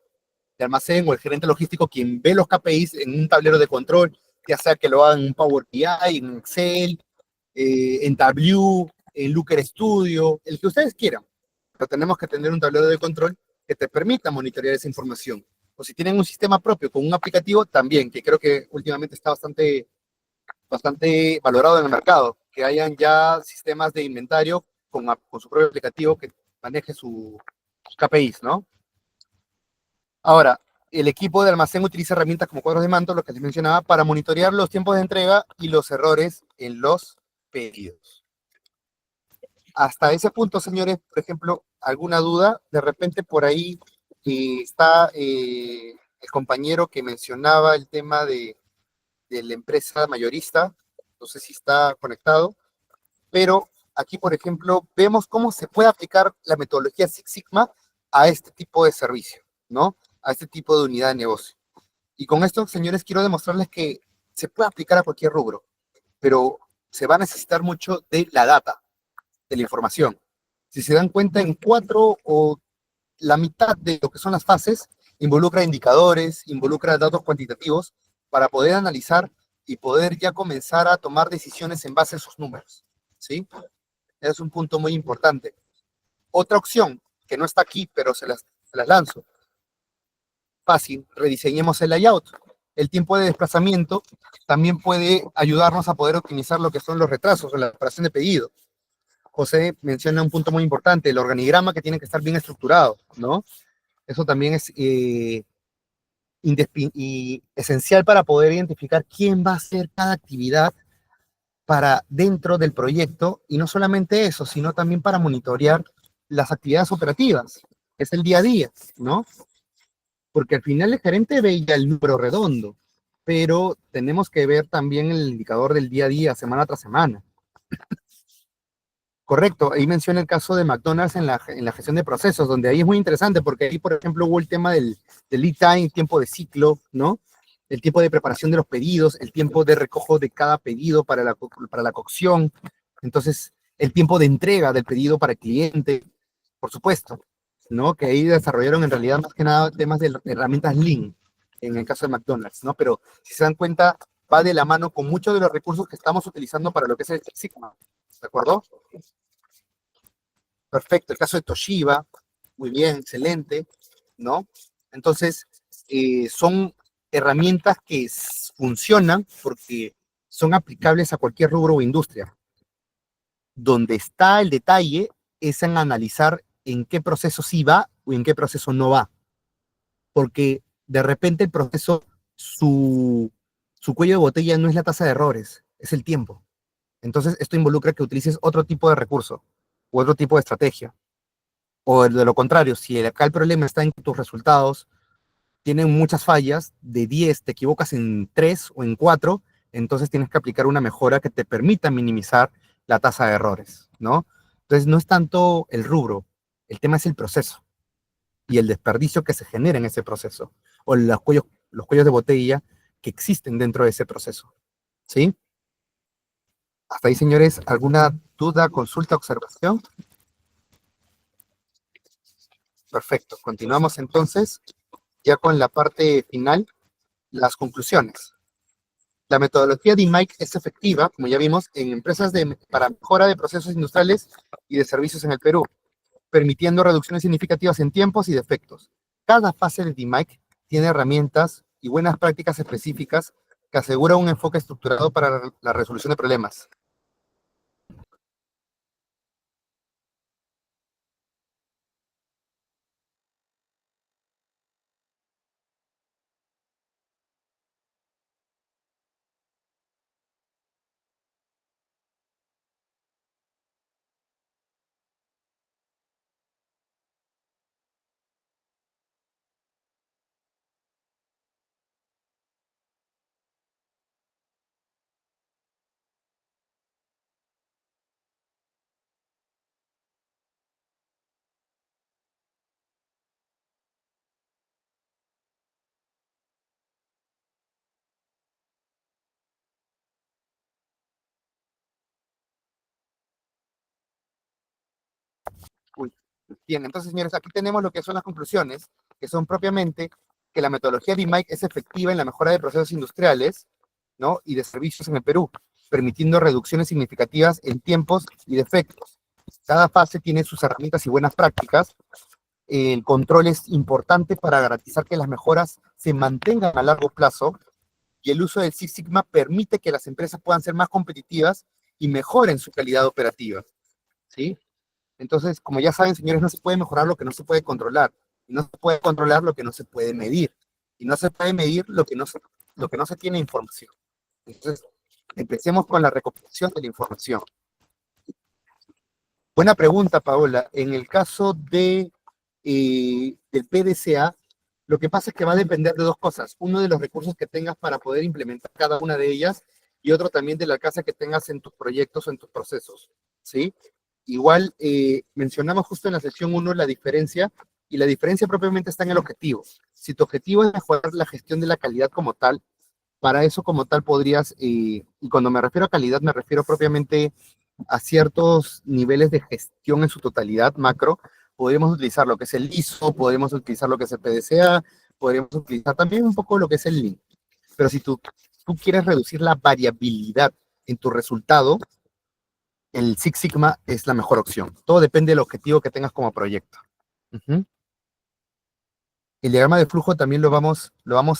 Speaker 1: de almacén o el gerente logístico quien ve los KPIs en un tablero de control, ya sea que lo hagan en Power BI, en Excel, en Tableau, en Looker Studio, el que ustedes quieran. Pero tenemos que tener un tablero de control que te permita monitorear esa información. O si tienen un sistema propio con un aplicativo, también, que creo que últimamente está bastante valorado en el mercado, que hayan ya sistemas de inventario con su propio aplicativo que maneje sus KPIs, ¿no? Ahora, el equipo de almacén utiliza herramientas como cuadros de mando, lo que les mencionaba, para monitorear los tiempos de entrega y los errores en los pedidos. Hasta ese punto, señores, por ejemplo, ¿alguna duda? De repente por ahí está el compañero que mencionaba el tema de la empresa mayorista, no sé si está conectado, pero aquí, por ejemplo, vemos cómo se puede aplicar la metodología Six Sigma a este tipo de servicio, ¿no? A este tipo de unidad de negocio. Y con esto, señores, quiero demostrarles que se puede aplicar a cualquier rubro, pero se va a necesitar mucho de la data, de la información. Si se dan cuenta, en 4 o la mitad de lo que son las fases involucra indicadores, involucra datos cuantitativos para poder analizar y poder ya comenzar a tomar decisiones en base a esos números, ¿sí? Es un punto muy importante. Otra opción, que no está aquí, pero se las lanzo. Fácil, rediseñemos el layout. El tiempo de desplazamiento también puede ayudarnos a poder optimizar lo que son los retrasos en la preparación de pedido. José menciona un punto muy importante, el organigrama que tiene que estar bien estructurado, ¿no? Eso también es esencial para poder identificar quién va a hacer cada actividad para dentro del proyecto, y no solamente eso, sino también para monitorear las actividades operativas, que es el día a día, ¿no? Porque al final el gerente veía el número redondo, pero tenemos que ver también el indicador del día a día, semana tras semana. Correcto, ahí menciona el caso de McDonald's en la gestión de procesos, donde ahí es muy interesante, porque ahí, por ejemplo, hubo el tema del lead time, tiempo de ciclo, ¿no? El tiempo de preparación de los pedidos, el tiempo de recojo de cada pedido para la cocción, entonces el tiempo de entrega del pedido para el cliente, por supuesto, ¿no? Que ahí desarrollaron en realidad más que nada temas de herramientas Lean, en el caso de McDonald's, ¿no? Pero si se dan cuenta, va de la mano con muchos de los recursos que estamos utilizando para lo que es el Six Sigma, ¿de acuerdo? Perfecto, el caso de Toshiba, muy bien, excelente, ¿no? Entonces, son herramientas que funcionan porque son aplicables a cualquier rubro o industria. Donde está el detalle es en analizar en qué proceso sí va o en qué proceso no va. Porque de repente el proceso, su cuello de botella no es la tasa de errores, es el tiempo. Entonces, esto involucra que utilices otro tipo de recurso u otro tipo de estrategia. O de lo contrario, si acá el problema está en que tus resultados tienen muchas fallas, de 10 te equivocas en 3 o en 4, entonces tienes que aplicar una mejora que te permita minimizar la tasa de errores, ¿no? Entonces no es tanto el rubro, el tema es el proceso y el desperdicio que se genera en ese proceso, o los cuellos de botella que existen dentro de ese proceso, ¿sí? Hasta ahí, señores, ¿alguna duda, consulta, observación? Perfecto, continuamos entonces ya con la parte final, las conclusiones. La metodología de DMAIC es efectiva, como ya vimos, en empresas para mejora de procesos industriales y de servicios en el Perú, permitiendo reducciones significativas en tiempos y defectos. Cada fase de DMAIC tiene herramientas y buenas prácticas específicas que aseguran un enfoque estructurado para la resolución de problemas. Uy, bien, entonces, señores, aquí tenemos lo que son las conclusiones, que son propiamente que la metodología de DMAIC es efectiva en la mejora de procesos industriales, ¿no? Y de servicios en el Perú, permitiendo reducciones significativas en tiempos y defectos. Cada fase tiene sus herramientas y buenas prácticas. El control es importante para garantizar que las mejoras se mantengan a largo plazo y el uso del Six Sigma permite que las empresas puedan ser más competitivas y mejoren su calidad operativa, ¿sí? Entonces, como ya saben, señores, no se puede mejorar lo que no se puede controlar. Y no se puede controlar lo que no se puede medir. Y no se puede medir lo que no se tiene información. Entonces, empecemos con la recopilación de la información. Buena pregunta, Paola. En el caso del PDCA, lo que pasa es que va a depender de dos cosas. Uno de los recursos que tengas para poder implementar cada una de ellas y otro también del alcance que tengas en tus proyectos o en tus procesos, ¿sí? Igual mencionamos justo en la sección 1 la diferencia, y la diferencia propiamente está en el objetivo. Si tu objetivo es mejorar la gestión de la calidad como tal, para eso como tal podrías, y cuando me refiero a calidad me refiero propiamente a ciertos niveles de gestión en su totalidad macro, podríamos utilizar lo que es el ISO, podríamos utilizar lo que es el PDCA, podríamos utilizar también un poco lo que es el Lean. Pero si tú quieres reducir la variabilidad en tu resultado, el Six Sigma es la mejor opción. Todo depende del objetivo que tengas como proyecto. El diagrama de flujo también lo vamos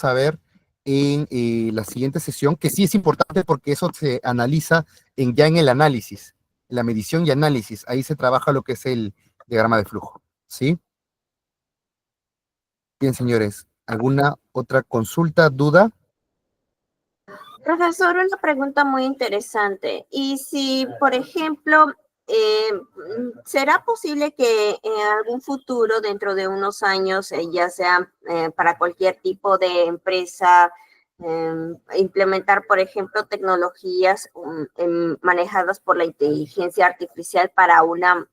Speaker 1: a ver en la siguiente sesión, que sí es importante porque eso se analiza ya en el análisis, en la medición y análisis. Ahí se trabaja lo que es el diagrama de flujo, ¿sí? Bien, señores, ¿alguna otra consulta, duda?
Speaker 2: Profesor, una pregunta muy interesante. Y si, por ejemplo, ¿será posible que en algún futuro, dentro de unos años, ya sea para cualquier tipo de empresa, implementar, por ejemplo, tecnologías manejadas por la inteligencia artificial para una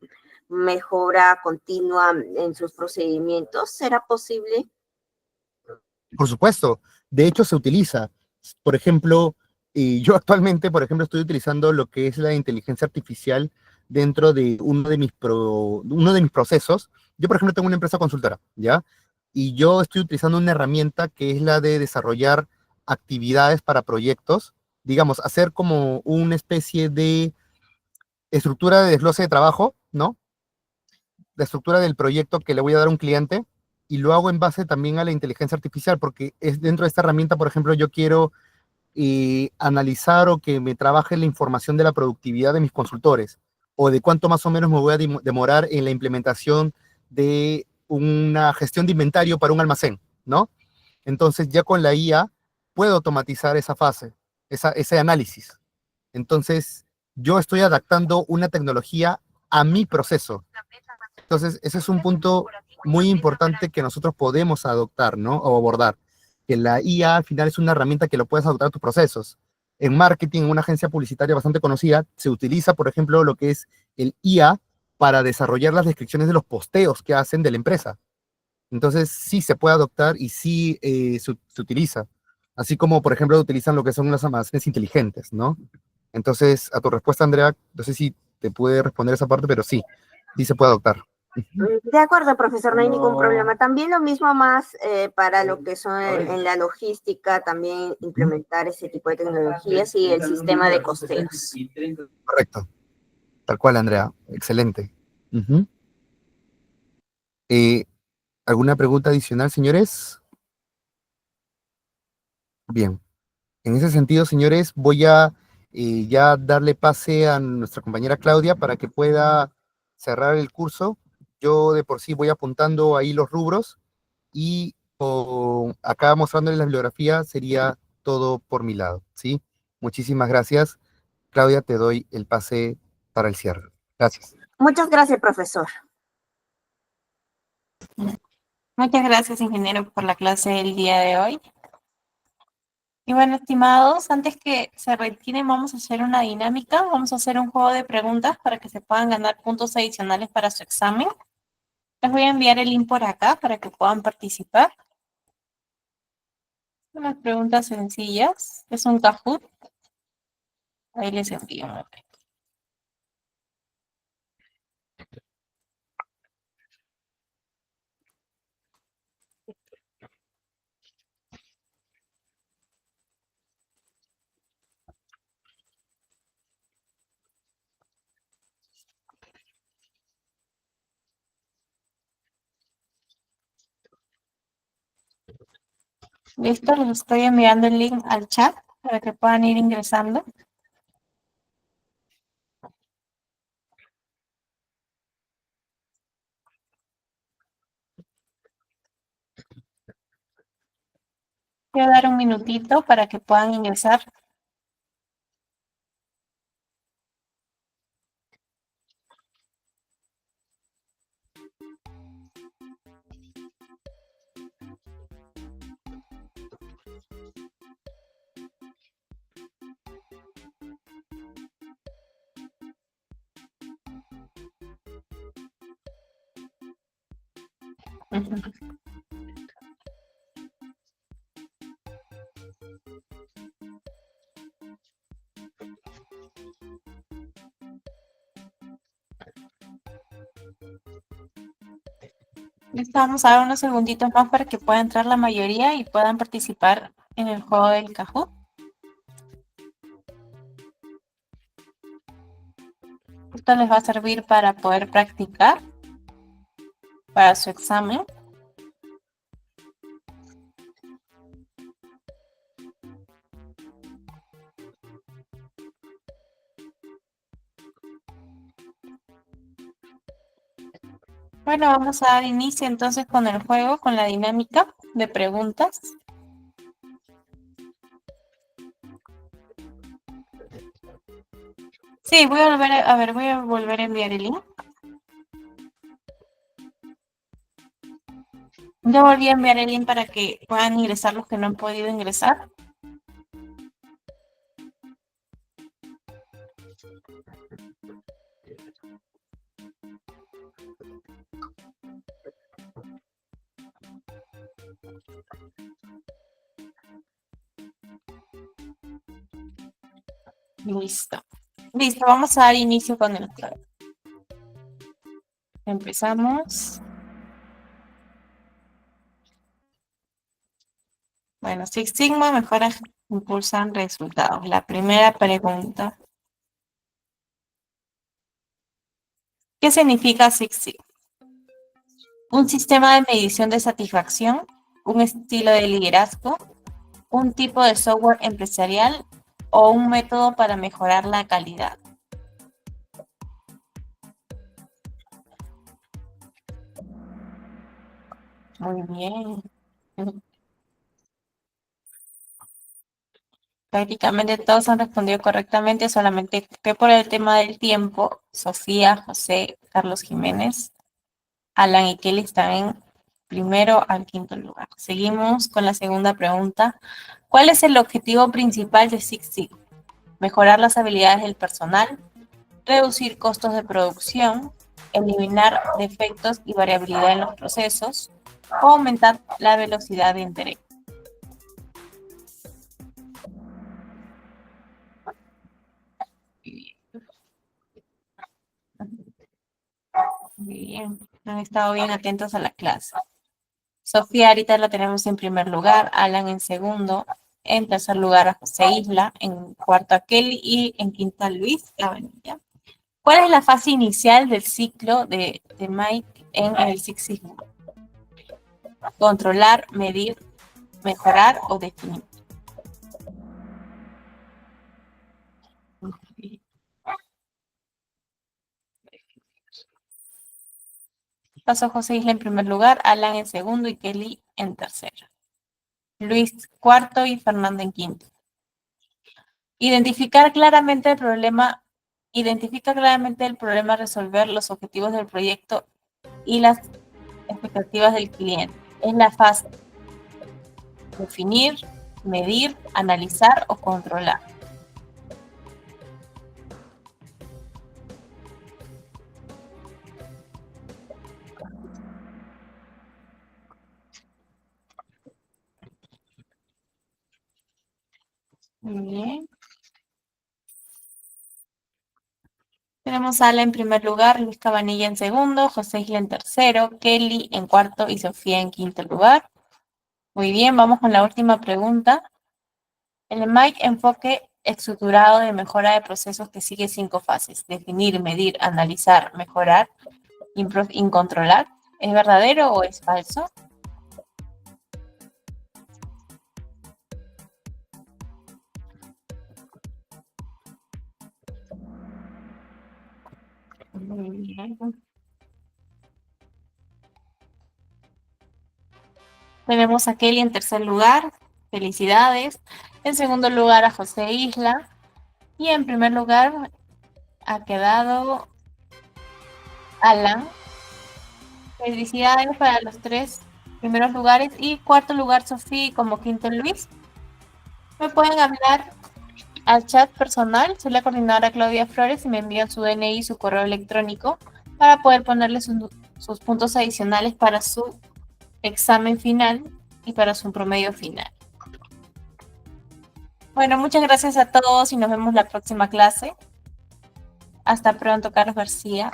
Speaker 2: mejora continua en sus procedimientos? ¿Será posible?
Speaker 1: Por supuesto, de hecho se utiliza. Por ejemplo, yo actualmente, por ejemplo, estoy utilizando lo que es la inteligencia artificial dentro de uno de mis procesos. Yo, por ejemplo, tengo una empresa consultora, ¿ya? Y yo estoy utilizando una herramienta que es la de desarrollar actividades para proyectos, digamos, hacer como una especie de estructura de desglose de trabajo, ¿no? La estructura del proyecto que le voy a dar a un cliente y lo hago en base también a la inteligencia artificial, porque es dentro de esta herramienta, por ejemplo, yo quiero analizar o que me trabaje la información de la productividad de mis consultores o de cuánto más o menos me voy a demorar en la implementación de una gestión de inventario para un almacén, ¿no? Entonces ya con la IA puedo automatizar esa fase, ese análisis. Entonces yo estoy adaptando una tecnología a mi proceso. Entonces ese es un punto muy importante que nosotros podemos adoptar, ¿no? O abordar que la IA al final es una herramienta que lo puedes adoptar a tus procesos. en marketing, en una agencia publicitaria bastante conocida, se utiliza, por ejemplo, lo que es el IA para desarrollar las descripciones de los posteos que hacen de la empresa. Entonces, sí se puede adoptar y sí se utiliza. Así como, por ejemplo, utilizan lo que son los almacenes inteligentes, ¿no? Entonces, a tu respuesta, Andrea, no sé si te puede responder esa parte, pero sí, sí se puede adoptar.
Speaker 2: De acuerdo, profesor, no hay ningún problema. También lo mismo más para lo que son en la logística, también implementar ese tipo de tecnologías y el sistema de costeos.
Speaker 1: Correcto. Tal cual, Andrea. Excelente. Ujú. Eh, ¿Alguna pregunta adicional, señores? Bien. En ese sentido, señores, voy a ya darle pase a nuestra compañera Claudia para que pueda cerrar el curso. Yo de por sí voy apuntando ahí los rubros y acá mostrándoles la bibliografía sería todo por mi lado, ¿sí? Muchísimas gracias. Claudia, te doy el pase para el cierre. Gracias.
Speaker 2: Muchas gracias, profesor.
Speaker 3: Muchas gracias, ingeniero, por la clase del día de hoy. Y bueno, estimados, antes que se retiren, vamos a hacer una dinámica. Vamos a hacer un juego de preguntas para que se puedan ganar puntos adicionales para su examen. Les voy a enviar el link por acá para que puedan participar. Unas preguntas sencillas. Es un Kahoot. Ahí les envío. Listo, les estoy enviando el link al chat para que puedan ir ingresando. Voy a dar un minutito para que puedan ingresar. Listo, vamos a dar unos segunditos más para que pueda entrar la mayoría y puedan participar en el juego del Kahoot. Esto les va a servir para poder practicar para su examen. Bueno, vamos a dar inicio entonces con el juego, con la dinámica de preguntas. Sí, voy a volver voy a volver a enviar el link. Ya volví a enviar el link para que puedan ingresar los que no han podido ingresar. Listo. Listo, vamos a dar inicio con el juego. Empezamos. Bueno, Six Sigma mejora, impulsan resultados. La primera pregunta. ¿Qué significa Six Sigma? Un sistema de medición de satisfacción, un estilo de liderazgo, un tipo de software empresarial o un método para mejorar la calidad. Muy bien. Prácticamente todos han respondido correctamente, solamente que por el tema del tiempo, Sofía, José, Carlos Jiménez, Alan y Kelly están en primero al quinto lugar. Seguimos con la segunda pregunta. ¿Cuál es el objetivo principal de Six Sigma? mejorar las habilidades del personal, reducir costos de producción, eliminar defectos y variabilidad en los procesos, o aumentar la velocidad de entrega. Muy bien, han estado bien atentos a la clase. Sofía ahorita la tenemos en primer lugar, Alan en segundo, en tercer lugar a José Isla, en cuarto a Kelly y en quinta Luis Cabanilla. ¿Cuál es la fase inicial del ciclo de Mike en el Six Sigma? Controlar, medir, mejorar o definir. Pasó José Isla en primer lugar, Alan en segundo y Kelly en tercero. Luis cuarto y Fernando en quinto. Identifica claramente el problema a resolver, los objetivos del proyecto y las expectativas del cliente. Es la fase definir, medir, analizar o controlar. Muy bien. Tenemos a Ala en primer lugar, Luis Cabanilla en segundo, José Isla en tercero, Kelly en cuarto y Sofía en quinto lugar. Muy bien, vamos con la última pregunta. El MAIC enfoque estructurado de mejora de procesos que sigue 5 fases: definir, medir, analizar, mejorar y controlar. ¿Es verdadero o es falso? Muy bien. Tenemos a Kelly en tercer lugar. Felicidades. En segundo lugar a José Isla. Y en primer lugar ha quedado Alan. Felicidades para los 3 primeros lugares. Y cuarto lugar Sofía y como quinto Luis. Me pueden hablar al chat personal. Soy la coordinadora Claudia Flores y me envían su DNI y su correo electrónico para poder ponerle sus puntos adicionales para su examen final y para su promedio final. Bueno, muchas gracias a todos y nos vemos la próxima clase. Hasta pronto, Carlos García.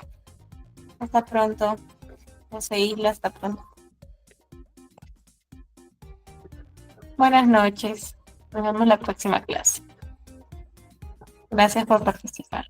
Speaker 3: Hasta pronto, José Isla. Hasta pronto. Buenas noches. Nos vemos la próxima clase. Gracias por participar.